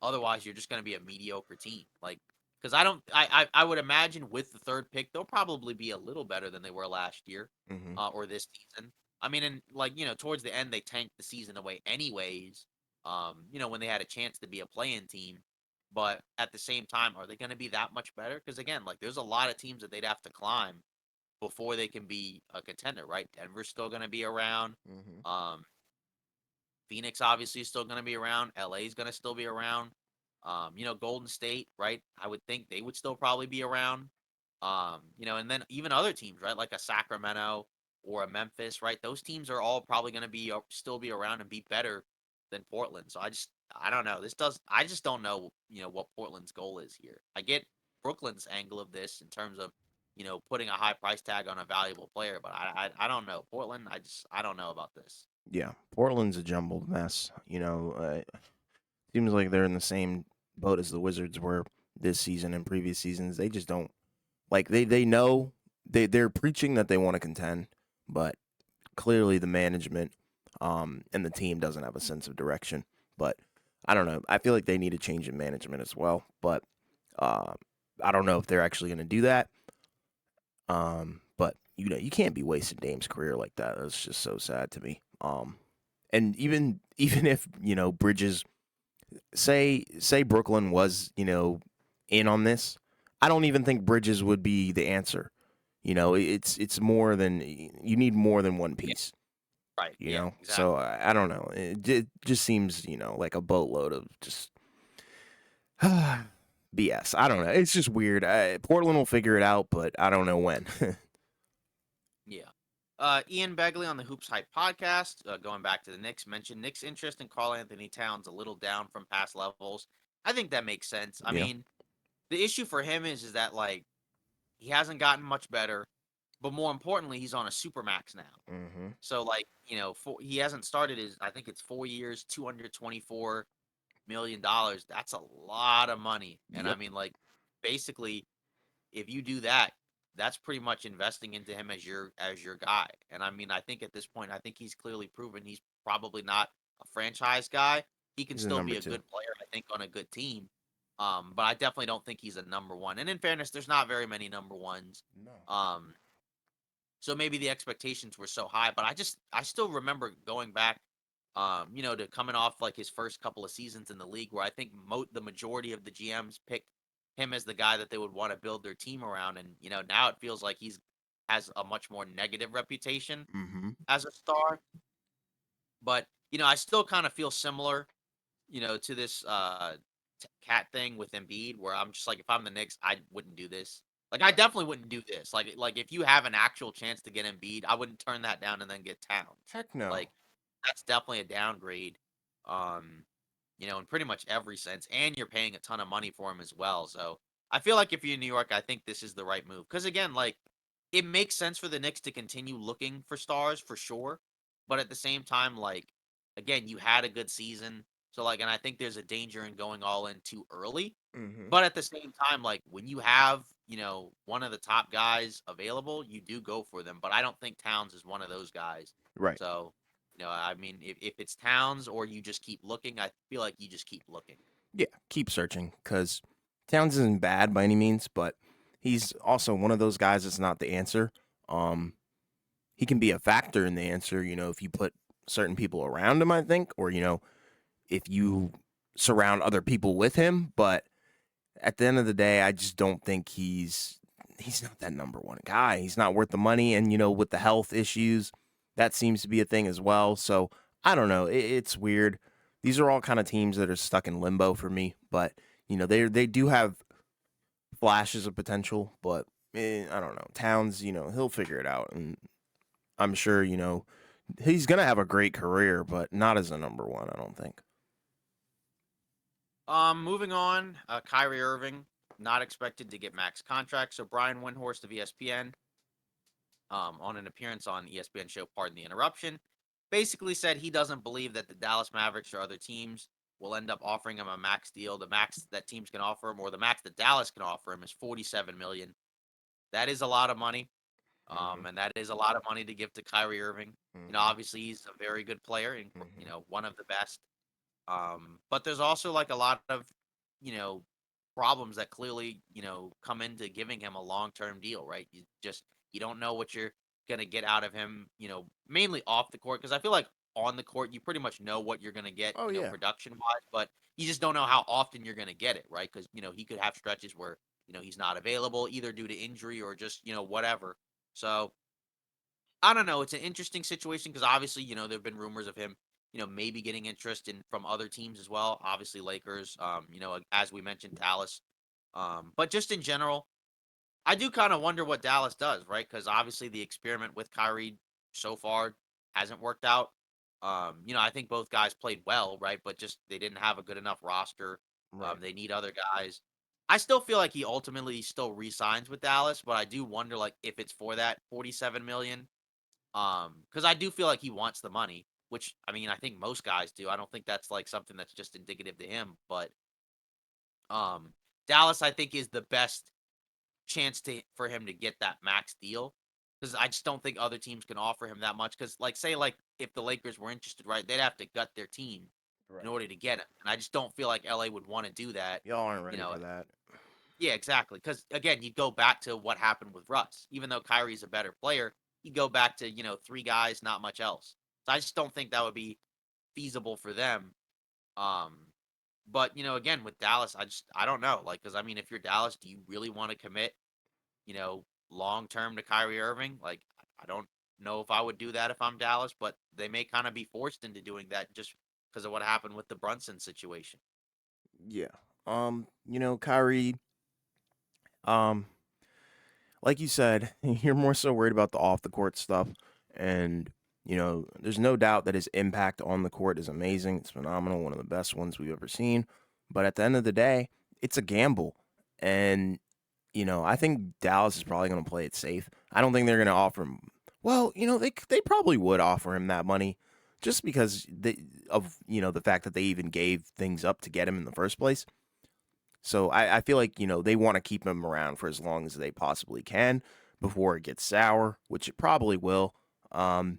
otherwise you're just going to be a mediocre team. Like, because I don't, I would imagine with the third pick they'll probably be a little better than they were last year, Hmm. or this season. I mean, and like towards the end they tanked the season away anyways. When they had a chance to be a play-in team, but at the same time, are they going to be that much better? Because again, like there's a lot of teams that they'd have to climb before they can be a contender, right? Denver's still going to be around. Hmm. Um, Phoenix obviously is still going to be around. LA is going to still be around. Golden State, right? I would think they would still probably be around. And then even other teams, right? Like a Sacramento or a Memphis, right? Those teams are all probably going to be still be around and be better than Portland. So I don't know. I just don't know, what Portland's goal is here. I get Brooklyn's angle of this in terms of, putting a high price tag on a valuable player, but I don't know. Portland, I don't know about this. Yeah. Portland's a jumbled mess. Seems like they're in the same boat as the Wizards were this season and previous seasons. They just don't like they know they're preaching that they want to contend, but clearly the management and the team doesn't have a sense of direction. But I don't know. I feel like they need a change in management as well. But uh, I don't know if they're actually going to do that. But you can't be wasting Dame's career like that. That's just so sad to me. And even if Bridges say Brooklyn was in on this, I don't even think Bridges would be the answer. It's more than you need more than one Yeah. piece. Right. You Yeah. know, so Exactly. I don't know. It just seems like a boatload of just BS. I don't know. It's just weird. Portland will figure it out, but I don't know when. Yeah. Ian Begley on the Hoops Hype podcast, going back to the Knicks, mentioned Knicks' interest in Karl Anthony Towns a little down from past levels. I think that makes sense. I Yeah. mean, the issue for him is that like he hasn't gotten much better, but more importantly, he's on a super max now. Hmm. So like he hasn't started his I think it's 4 years, $224 million. That's a lot of money, and I Yep. mean like basically if you do that, that's pretty much investing into him as your guy. And I mean, I think at this point, I think he's clearly proven he's probably not a franchise guy. He can He's a still number be a two. good player, I think, on a good team. But I definitely don't think he's a number one. And in fairness, there's not very many number ones. No. Um, so maybe the expectations were so high, but I still remember going back, to coming off like his first couple of seasons in the league, where I think the majority of the GMs picked him as the guy that they would want to build their team around, and now it feels like he's has a much more negative reputation Hmm. as a star. But I still kind of feel similar, to this cat thing with Embiid, where I'm just like, if I'm the Knicks, I wouldn't do this. Like, I Right. definitely wouldn't do this. Like if you have an actual chance to get Embiid, I wouldn't turn that down and then get Towns. Heck no. Like, that's definitely a downgrade. Um, in pretty much every sense, and you're paying a ton of money for him as well. So I feel like if you're in New York, I think this is the right move. Because again, like it makes sense for the Knicks to continue looking for stars for sure, but at the same time, like again, you had a good season, so like, and I think there's a danger in going all in too early. Hmm. But at the same time, like when you have one of the top guys available, you do go for them. But I don't think Towns is one of those guys. Right. So I mean, if it's Towns or you just keep looking, I feel like you just keep looking. Yeah. Keep searching because Towns isn't bad by any means, but he's also one of those guys that's not the answer. Um, he can be a factor in the answer, if you put certain people around him, I think, or if you surround other people with him. But at the end of the day, I just don't think he's not that number one guy. He's not worth the money, and with the health issues, that seems to be a thing as well. So I don't know. It's weird. These are all kind of teams that are stuck in limbo for me. But they do have flashes of potential, but I don't know. Towns, he'll figure it out, and I'm sure he's gonna have a great career, but not as a number one. I don't think. Moving on, Kyrie Irving not expected to get max contract. So Brian Windhorst of ESPN, on an appearance on ESPN show Pardon the Interruption, basically said he doesn't believe that the Dallas Mavericks or other teams will end up offering him a max deal. The max that teams can offer him, or the max that Dallas can offer him, is 47 million. That is a lot of money. Hmm. And that is a lot of money to give to Kyrie Irving. Hmm. Obviously he's a very good player and Hmm. one of the best. But there's also like a lot of, you know, problems that clearly, come into giving him a long-term deal, right? You don't know what you're gonna get out of him, mainly off the court. Because I feel like on the court you pretty much know what you're gonna get, Oh yeah. production wise, but you just don't know how often you're gonna get it, right? Because he could have stretches where he's not available either due to injury or just whatever. So I don't know. It's an interesting situation because obviously, there have been rumors of him, maybe getting interest in from other teams as well. Obviously, Lakers, as we mentioned, Dallas. But just in general, I do kind of wonder what Dallas does, right? Because obviously the experiment with Kyrie so far hasn't worked out. I think both guys played well, right? But just they didn't have a good enough roster. Right. They need other guys. I still feel like he ultimately still re-signs with Dallas, but I do wonder like if it's for that 47 million. Because I do feel like he wants the money, which I mean, I think most guys do. I don't think that's like something that's just indicative to him, but um, Dallas, I think, is the best chance for him to get that max deal because I just don't think other teams can offer him that much. Because like, say, like if the Lakers were interested, right, they'd have to gut their team in Right. order to get him, and I just don't feel like LA would want to do that. Y'all aren't You ready know, for that. yeah, exactly. Because again, you go back to what happened with Russ. Even though Kyrie's a better player, you go back to three guys, not much else. So I just don't think that would be feasible for them. Um, but again, with Dallas, I don't know. Like, because I mean, if you're Dallas, do you really want to commit, long term to Kyrie Irving? Like, I don't know if I would do that if I'm Dallas, but they may kind of be forced into doing that just because of what happened with the Brunson situation. Yeah. Kyrie. Um, like you said, you're more so worried about the off the court stuff, and there's no doubt that his impact on the court is amazing. It's phenomenal, one of the best ones we've ever seen. But at the end of the day, it's a gamble, and I think Dallas is probably going to play it safe. I don't think they're going to offer him. Well, they probably would offer him that money, just because of the fact that they even gave things up to get him in the first place. So I feel like, they want to keep him around for as long as they possibly can before it gets sour, which it probably will. And,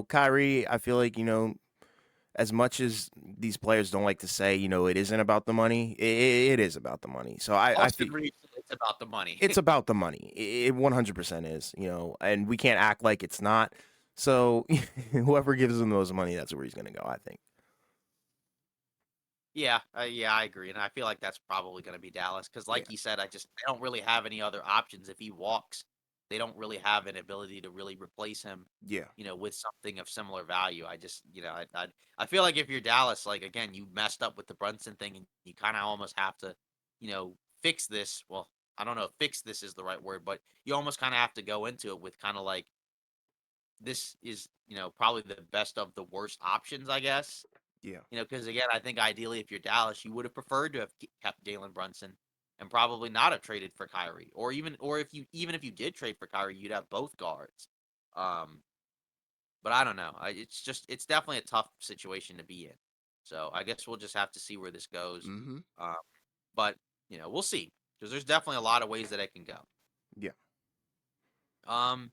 Kyrie, I feel like, as much as these players don't like to say, it isn't about the money, it is about the money. So I Austin feel Reeves, it's about the money. it's about the money. It 100% is, and we can't act like it's not. So whoever gives him those money, that's where he's going to go, I think. Yeah, yeah, I agree, and I feel like that's probably going to be Dallas because, Yeah. like you said, they don't really have any other options. If he walks, they don't really have an ability to really replace him, Yeah. with something of similar value. I just, I feel like if you're Dallas, like again, you messed up with the Brunson thing, and you kind of almost have to, fix this. Well, I don't know if fix this is the right word, but you almost kind of have to go into it with kind of like this is, probably the best of the worst options, I guess. Yeah. Because again, I think ideally, if you're Dallas, you would have preferred to have kept Jalen Brunson and probably not have traded for Kyrie, or if you did trade for Kyrie, you'd have both guards. Um, but I don't know. It's definitely a tough situation to be in. So I guess we'll just have to see where this goes. Mm-hmm. Um, but we'll see because there's definitely a lot of ways that it can go. Yeah. Um,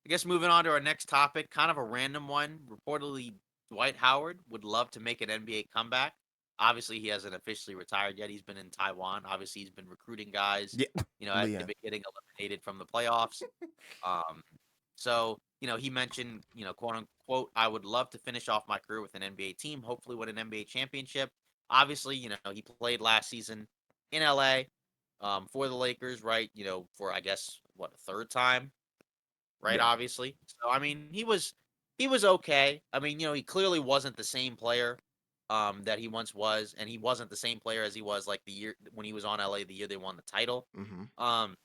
I guess moving on to our next topic, kind of a random one. Reportedly, Dwight Howard would love to make an NBA comeback. Obviously, he hasn't officially retired yet. He's been in Taiwan. Obviously, he's been recruiting guys, Yeah. as Yeah. they've been getting eliminated from the playoffs. Um, so, he mentioned, quote unquote, I would love to finish off my career with an NBA team, hopefully win an NBA championship. obviously, he played last season in LA for the Lakers, right? For I guess what, a third time, right? Yeah. Obviously. So I mean, he was okay. I mean, he clearly wasn't the same player that he once was, and he wasn't the same player as he was like the year when he was on LA the year they won the title. Mm-hmm. Um,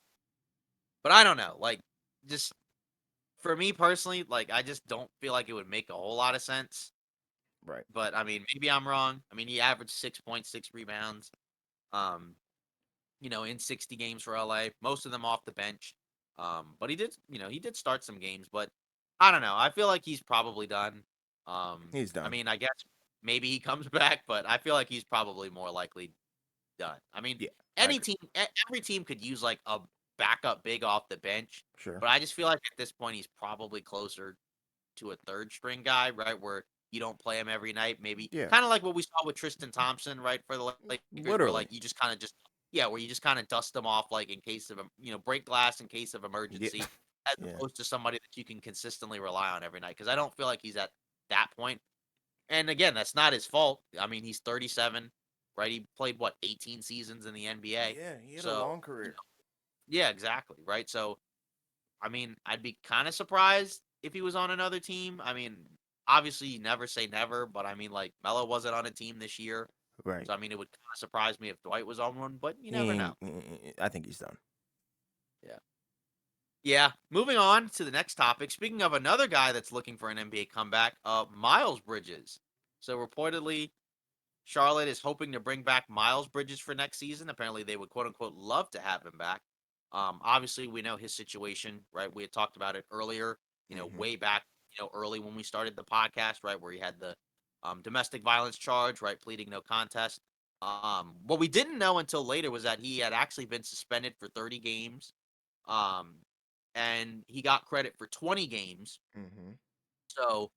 but I don't know, like just for me personally, like I just don't feel like it would make a whole lot of sense. Right. But I mean, maybe I'm wrong. I mean, he averaged 6.6 rebounds, um, in 60 games for LA, most of them off the bench. But he did start some games, but I don't know. I feel like he's probably done. He's I done. mean, I guess maybe he comes back, but I feel like he's probably more likely done. I mean, Yeah. I any agree. team, every team could use like a backup big off the bench, Sure. but I just feel like at this point he's probably closer to a third string guy, right? Where you don't play him every night, maybe Yeah. kind of like what we saw with Tristan Thompson, right, for the Lakers, where Literally. like you just kind of just yeah, where you just kind of dust them off like in case of break glass in case of Yeah. emergency, as Yeah. opposed to somebody that you can consistently rely on every night. Because I don't feel like he's at that point. And again, that's not his fault. I mean, he's 37, right? He played what 18 seasons in the NBA, Yeah. He had a so long you career. know, yeah, exactly, right. So I mean, I'd be kind of surprised if he was on another team. I mean, obviously, you never say never, but I mean, like Melo wasn't on a team this year, Right. so I mean, it would kind of surprise me if Dwight was on one, but you He never know. ain't, I think he's done. Yeah. Yeah. Moving on to the next topic. Speaking of another guy that's looking for an NBA comeback, Miles Bridges. So reportedly, Charlotte is hoping to bring back Miles Bridges for next season. Apparently, they would quote unquote love to have him back. Obviously, we know his situation, right? We had talked about it earlier, Mm-hmm. way back, early when we started the podcast, right? Where he had the domestic violence charge, right? Pleading no contest. What we didn't know until later was that he had actually been suspended for 30 games. Um, and he got credit for 20 games. Mm-hmm. So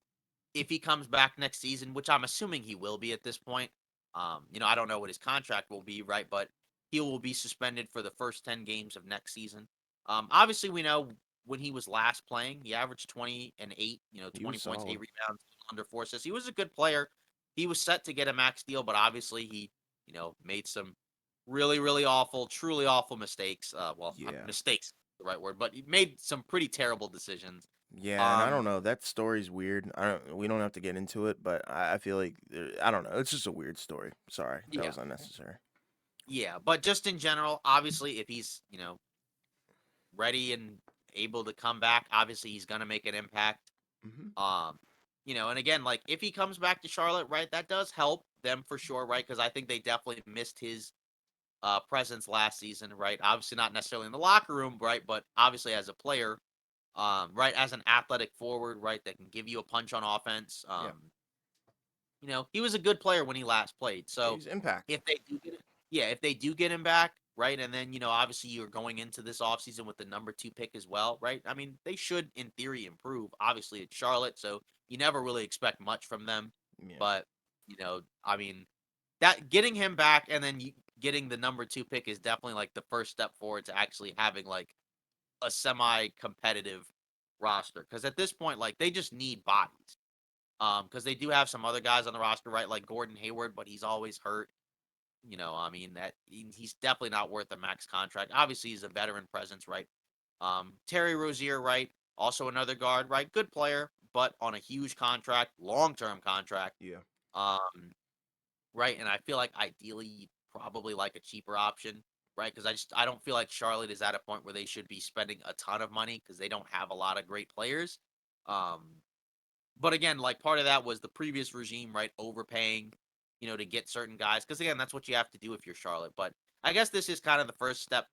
if he comes back next season, which I'm assuming he will be at this point, I don't know what his contract will be, right? But he will be suspended for the first 10 games of next season. Obviously, we know when he was last playing, he averaged 20 and 8, He 20 was points, 8 solid. rebounds, under 4 assists. He was a good player. He was set to get a max deal, but obviously he, made some really, really awful, truly awful mistakes. Well, Yeah. mistakes, the right word, but he made some pretty terrible decisions. Yeah, and I Um, don't know. That story's weird. I don't. We don't have to get into it, but I feel like I don't know. It's just a weird story. Sorry, that yeah. was unnecessary. Yeah, but just in general, obviously, if he's ready and able to come back, obviously he's gonna make an impact. Hmm. Um, and again, like if he comes back to Charlotte, right, that does help them for sure, right? Because I think they definitely missed his presence last season, right? Obviously not necessarily in the locker room, right, but obviously as a player, right, as an athletic forward, right, that can give you a punch on offense. Yeah, He was a good player when he last played. So he's impactful. if they do get yeah, if they do get him back, right, and then obviously you're going into this offseason with the number 2 pick as well, right? I mean, they should in theory improve. Obviously, it's Charlotte, so you never really expect much from them. Yeah, But I mean, that getting him back and then getting the number 2 pick is definitely like the first step forward to actually having like a semi-competitive roster. Because at this point, like they just need bodies. Because they do have some other guys on the roster, right? Like Gordon Hayward, but he's always hurt. I mean that he's definitely not worth a max contract. Obviously, he's a veteran presence, right? Terry Rozier, right? Also another guard, right? Good player, but on a huge contract, long-term contract. yeah, Um, right? And I feel like ideally you'd probably like a cheaper option, right? Because I don't feel like Charlotte is at a point where they should be spending a ton of money because they don't have a lot of great players. Um, but again, like part of that was the previous regime, right? Overpaying, to get certain guys. Because again, that's what you have to do if you're Charlotte. But I guess this is kind of the first step,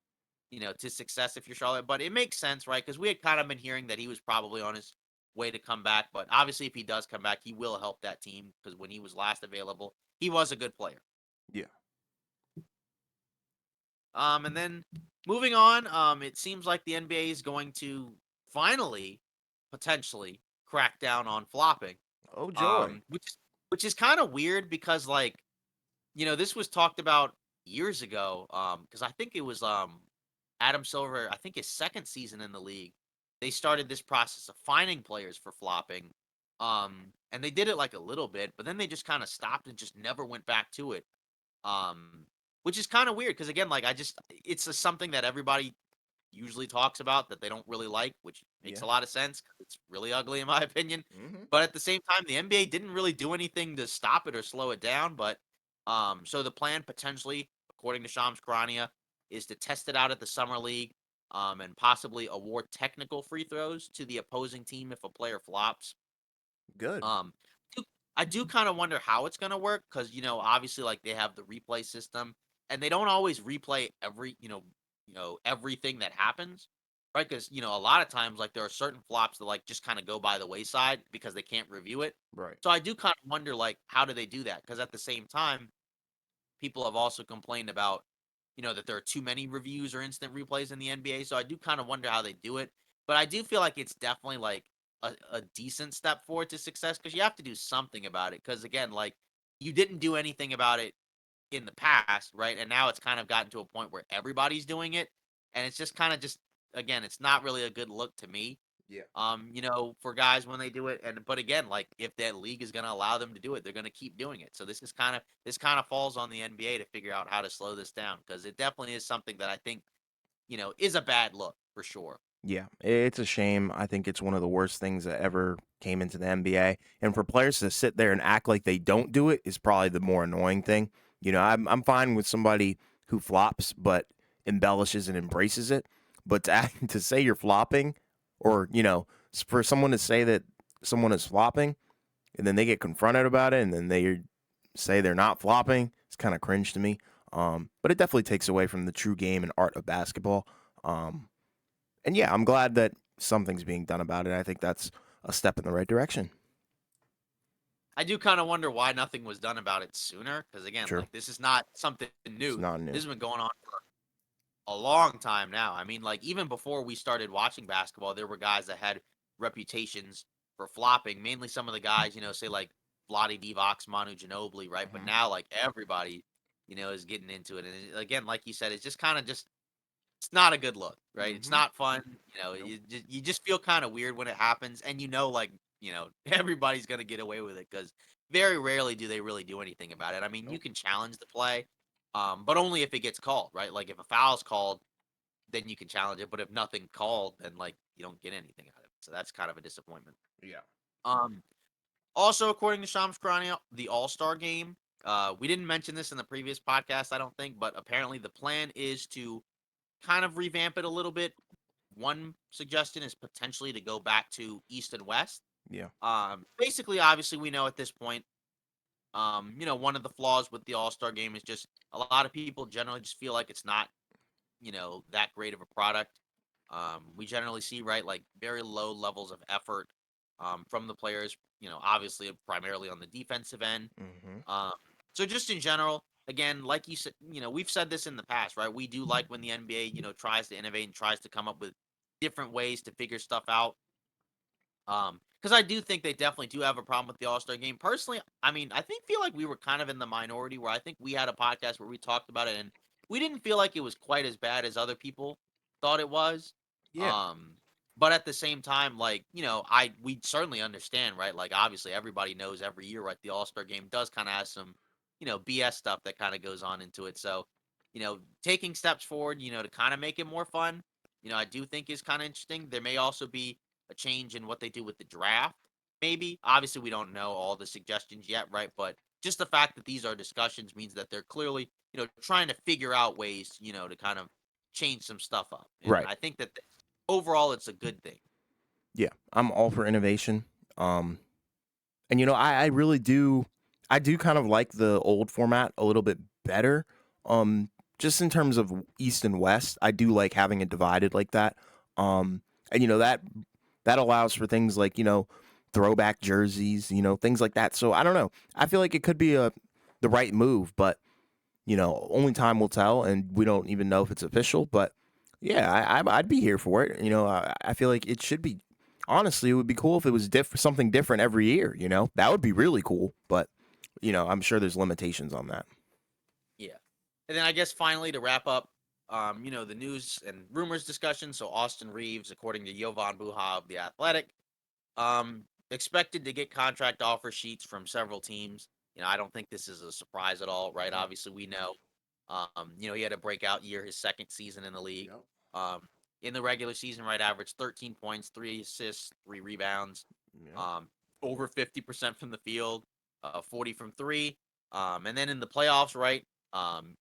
to success if you're Charlotte. But it makes sense, right? Because we had kind of been hearing that he was probably on his way to come back. But obviously, if he does come back, he will help that team because when he was last available, he was a good player. yeah. And then moving on, it seems like the NBA is going to finally, potentially, crack down on flopping. Oh joy. Which is kind of weird because like this was talked about years ago. Because I think it was Adam Silver. I think his second season in the league, they started this process of fining players for flopping. And they did it like a little bit, but then they just kind of stopped and just never went back to it. which is kind of weird because again, like it's something that everybody usually talks about that they don't really like, which makes Yeah. a lot of sense 'cause it's really ugly in my opinion. Hmm. But at the same time, the NBA didn't really do anything to stop it or slow it down. But so the plan potentially, according to Shams Charania, is to test it out at the summer league, and possibly award technical free throws to the opposing team if a player flops. Good. Um, do- I do kind of wonder how it's gonna work because obviously, like they have the replay system, and they don't always replay every everything that happens, right? Because a lot of times, like there are certain flops that like just kind of go by the wayside because they can't review it. Right. So I do kind of wonder, like, how do they do that? Because at the same time, people have also complained about, that there are too many reviews or instant replays in the NBA. So I do kind of wonder how they do it. But I do feel like it's definitely like a decent step forward to success because you have to do something about it. Because again, like you didn't do anything about it in the past, right? And now it's kind of gotten to a point where everybody's doing it. And it's just kind of just, again, it's not really a good look to me, Yeah. for guys when they do it. And but again, like if that league is going to allow them to do it, they're going to keep doing it. So this kind of falls on the NBA to figure out how to slow this down because it definitely is something that I think is a bad look for sure. Yeah, it's a shame. I think it's one of the worst things that ever came into the NBA. And for players to sit there and act like they don't do it is probably the more annoying thing. I'm fine with somebody who flops but embellishes and embraces it. But to to say you're flopping, or for someone to say that someone is flopping, and then they get confronted about it, and then they say they're not flopping, it's kind of cringe to me. But it definitely takes away from the true game and art of basketball. And yeah, I'm glad that something's being done about it. I think that's a step in the right direction. I do kind of wonder why nothing was done about it sooner because again, True. like this is not something It's new. not new. This has been going on for a long time now. I mean, like even before we started watching basketball, there were guys that had reputations for flopping. Mainly some of the guys, say like Vlade Divac, Manu Ginobili, right? But Hmm. now, like everybody, is getting into it. And again, like you said, it's just kind of just it's not a good look, right? It's Hmm. not fun. Nope. You just feel kind of weird when it happens, and like everybody's gonna get away with it because very rarely do they really do anything about it. I mean, you Nope. can challenge the play, but only if it gets called, right? Like if a foul's called, then you can challenge it. But if nothing called, then like you don't get anything out of it. So that's kind of a disappointment. Yeah. Um, Also, according to Shams Charania, the All Star game. We didn't mention this in the previous podcast, I don't think, but apparently the plan is to kind of revamp it a little bit. One suggestion is potentially to go back to East and West. Yeah. Basically, obviously, we know at this point, one of the flaws with the All Star game is just a lot of people generally just feel like it's not, that great of a product. We generally see, right, like very low levels of effort from the players, obviously, primarily on the defensive end. Hmm. Um, so just in general, again, like you said, we've said this in the past, right? We do like when the NBA, tries to innovate and tries to come up with different ways to figure stuff out. Because I do think they definitely do have a problem with the All Star game. Personally, I mean, I think feel like we were kind of in the minority where I think we had a podcast where we talked about it and we didn't feel like it was quite as bad as other people thought it was. Yeah. Um, but at the same time, like, we certainly understand, right? Like obviously everybody knows every year, right? The All Star game does kind of have some, BS stuff that kind of goes on into it. So, taking steps forward, to kind of make it more fun, I do think is kind of interesting. There may also be a change in what they do with the draft. Maybe. Obviously, we don't know all the suggestions yet, right? But just the fact that these are discussions means that they're clearly, trying to figure out ways, to kind of change some stuff up. And Right. I think that overall, it's a good thing. Yeah. I'm all for innovation. And I really do. I do kind of like the old format a little bit better. Um, just in terms of East and West, I do like having it divided like that. And that allows for things like throwback jerseys, things like that. So I don't know. I feel like it could be the right move, but only time will tell, and we don't even know if it's official. But yeah, I'd be here for it. I feel like it should be. Honestly, it would be cool if it was something different every year. That would be really cool. But I'm sure there's limitations on that. Yeah. And then I guess finally to wrap up, the news and rumors discussion. So Austin Reeves, according to Jovan Buha of The Athletic, expected to get contract offer sheets from several teams. I don't think this is a surprise at all, right? No. Obviously, we know, he had a breakout year, his second season in the league. Yep. Um, in the regular season, right, averaged 13 points, 3 assists, 3 rebounds, Yep. um, over 50% from the field, 40 from three. And then in the playoffs, right,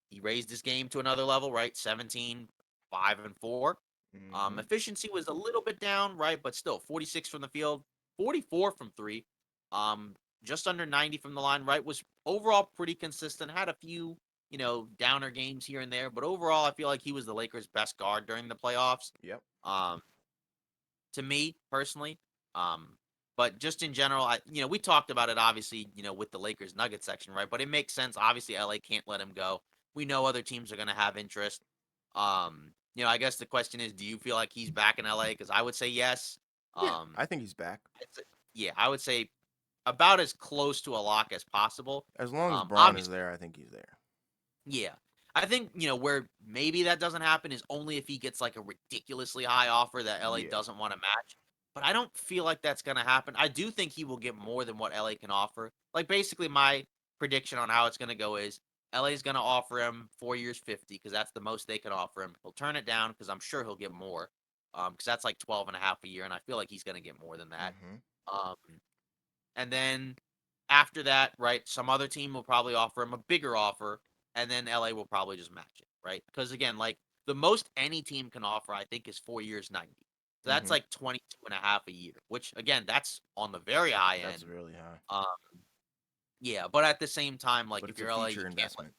he raised his game to another level, right? 17, 5, and 4. Mm-hmm. Efficiency was a little bit down, right? But still, 46 from the field, 44 from three, um, just under 90 from the line, right? Was overall pretty consistent. Had a few, downer games here and there, but overall, I feel like he was the Lakers' best guard during the playoffs. Yep. Um, to me personally. Um, but just in general, we talked about it obviously, with the Lakers Nuggets section, right? But it makes sense. Obviously, LA can't let him go. We know other teams are going to have interest. I guess the question is, do you feel like he's back in LA? Because I would say yes. Yeah. Um, I think he's back. yeah, I would say about as close to a lock as possible. As long as Braun is Obviously, there, I think he's there. yeah. I think, where maybe that doesn't happen is only if he gets like a ridiculously high offer that LA Yeah. doesn't want to match. But I don't feel like that's going to happen. I do think he will get more than what LA can offer. Like basically my prediction on how it's going to go is LA is going to offer him 4 years 50 because that's the most they can offer him. He'll turn it down because I'm sure he'll get more. Because that's like 12 and a half a year and I feel like he's going to get more than that. Mm-hmm. Um and then after that, right, some other team will probably offer him a bigger offer, and then LA will probably just match it, right? Because again, like the most any team can offer, I think, is 4 years 90. So that's Mm-hmm. like 22 and a half a year, which again, that's on the very high That's end. really high. Um, yeah, but at the same time, like But if it's a you're LA, you future can't let investment.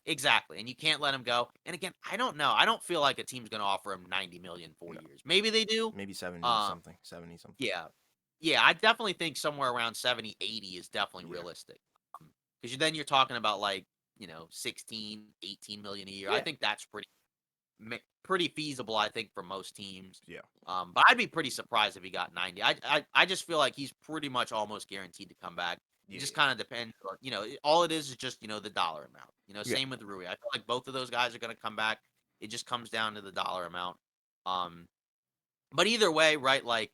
exactly, and you can't let him go. And again, I don't know. I don't feel like a team's gonna offer him 90 million four No. years. Maybe they do. Maybe 70 Um, something. 70 something. yeah, yeah, I definitely think somewhere around 70, 80 is definitely Yeah. realistic. Because then you're talking about like, 16, 18 million a year. I Yeah. think that's pretty feasible, I think, for most teams. Yeah. But I'd be pretty surprised if he got 90. I just feel like he's pretty much almost guaranteed to come back. It just Yeah. kind of depends on, all it is just, the dollar amount. Yeah. Same with Rui. I feel like both of those guys are going to come back. It just comes down to the dollar amount. Um, but either way, right, like,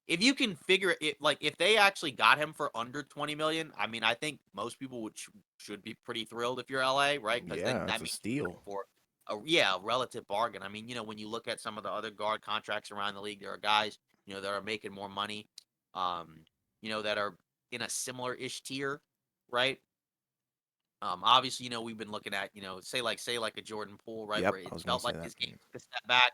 if you can figure it like if they actually got him for under 20 million, I mean, I think most people should be pretty thrilled if you're LA, right? Because then Yeah. that It's a means you're steal. looking for a relative bargain. I mean, when you look at some of the other guard contracts around the league, there are guys, that are making more money, um, that are in a similar ish tier, right? Obviously, we've been looking at, say like a Jordan Poole, right, Yep. where it I was gonna felt say like that. his game took a step back.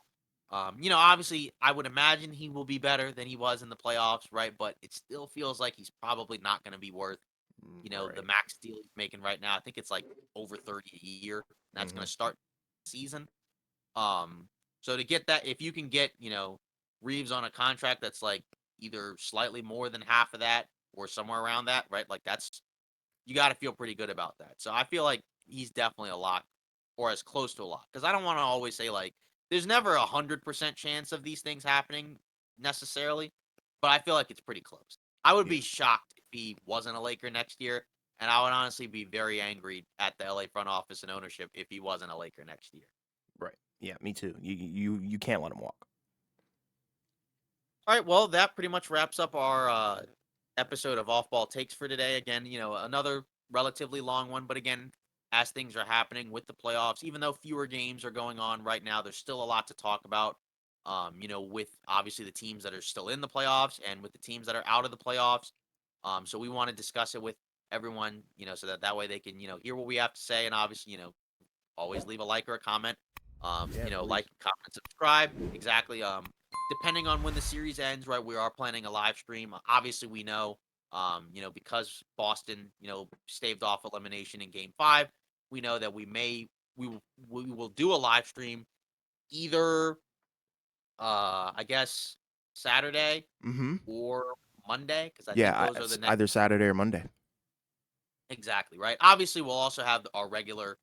Obviously, I would imagine he will be better than he was in the playoffs, right? But it still feels like he's probably not going to be worth, the Right. max deal he's making right now. I think it's like over 30 a year. That's going Mm-hmm. to start the season. Um, so to get that, if you can get, Reeves on a contract that's like either slightly more than half of that or somewhere around that, right? Like that's you got to feel pretty good about that. So I feel like he's definitely a lock or as close to a lock because I don't want to always say like there's never 100% chance of these things happening necessarily, but I feel like it's pretty close. I would Yeah. be shocked if he wasn't a Laker next year, and I would honestly be very angry at the LA front office and ownership if he wasn't a Laker next year. Right. Yeah. Me too. You can't let him walk. All right, well, that pretty much wraps up our episode of Off Ball Takes for today. Again, another relatively long one, but again, as things are happening with the playoffs, even though fewer games are going on right now, there's still a lot to talk about. With obviously the teams that are still in the playoffs and with the teams that are out of the playoffs. So we want to discuss it with everyone, so that way they can, hear what we have to say, and obviously, always leave a like or a comment. Yeah. Please. Like, comment, subscribe. Exactly. Depending on when the series ends, right, we are planning a live stream. Obviously, we know, because Boston, staved off elimination in Game 5, we know that we will do a live stream either, I guess Saturday Mm-hmm. or Monday because I think Yeah. those are It's the next either Saturday or Monday. exactly right. Obviously, we'll also have our regular,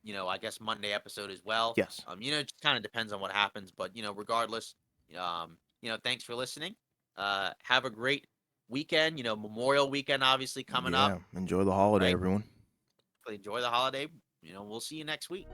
I guess Monday episode as well. Yes. It just kind of depends on what happens, but regardless, thanks for listening. Have a great weekend. Memorial weekend obviously coming up, Yeah. Enjoy the holiday, right? everyone. Enjoy the holiday. We'll see you next week.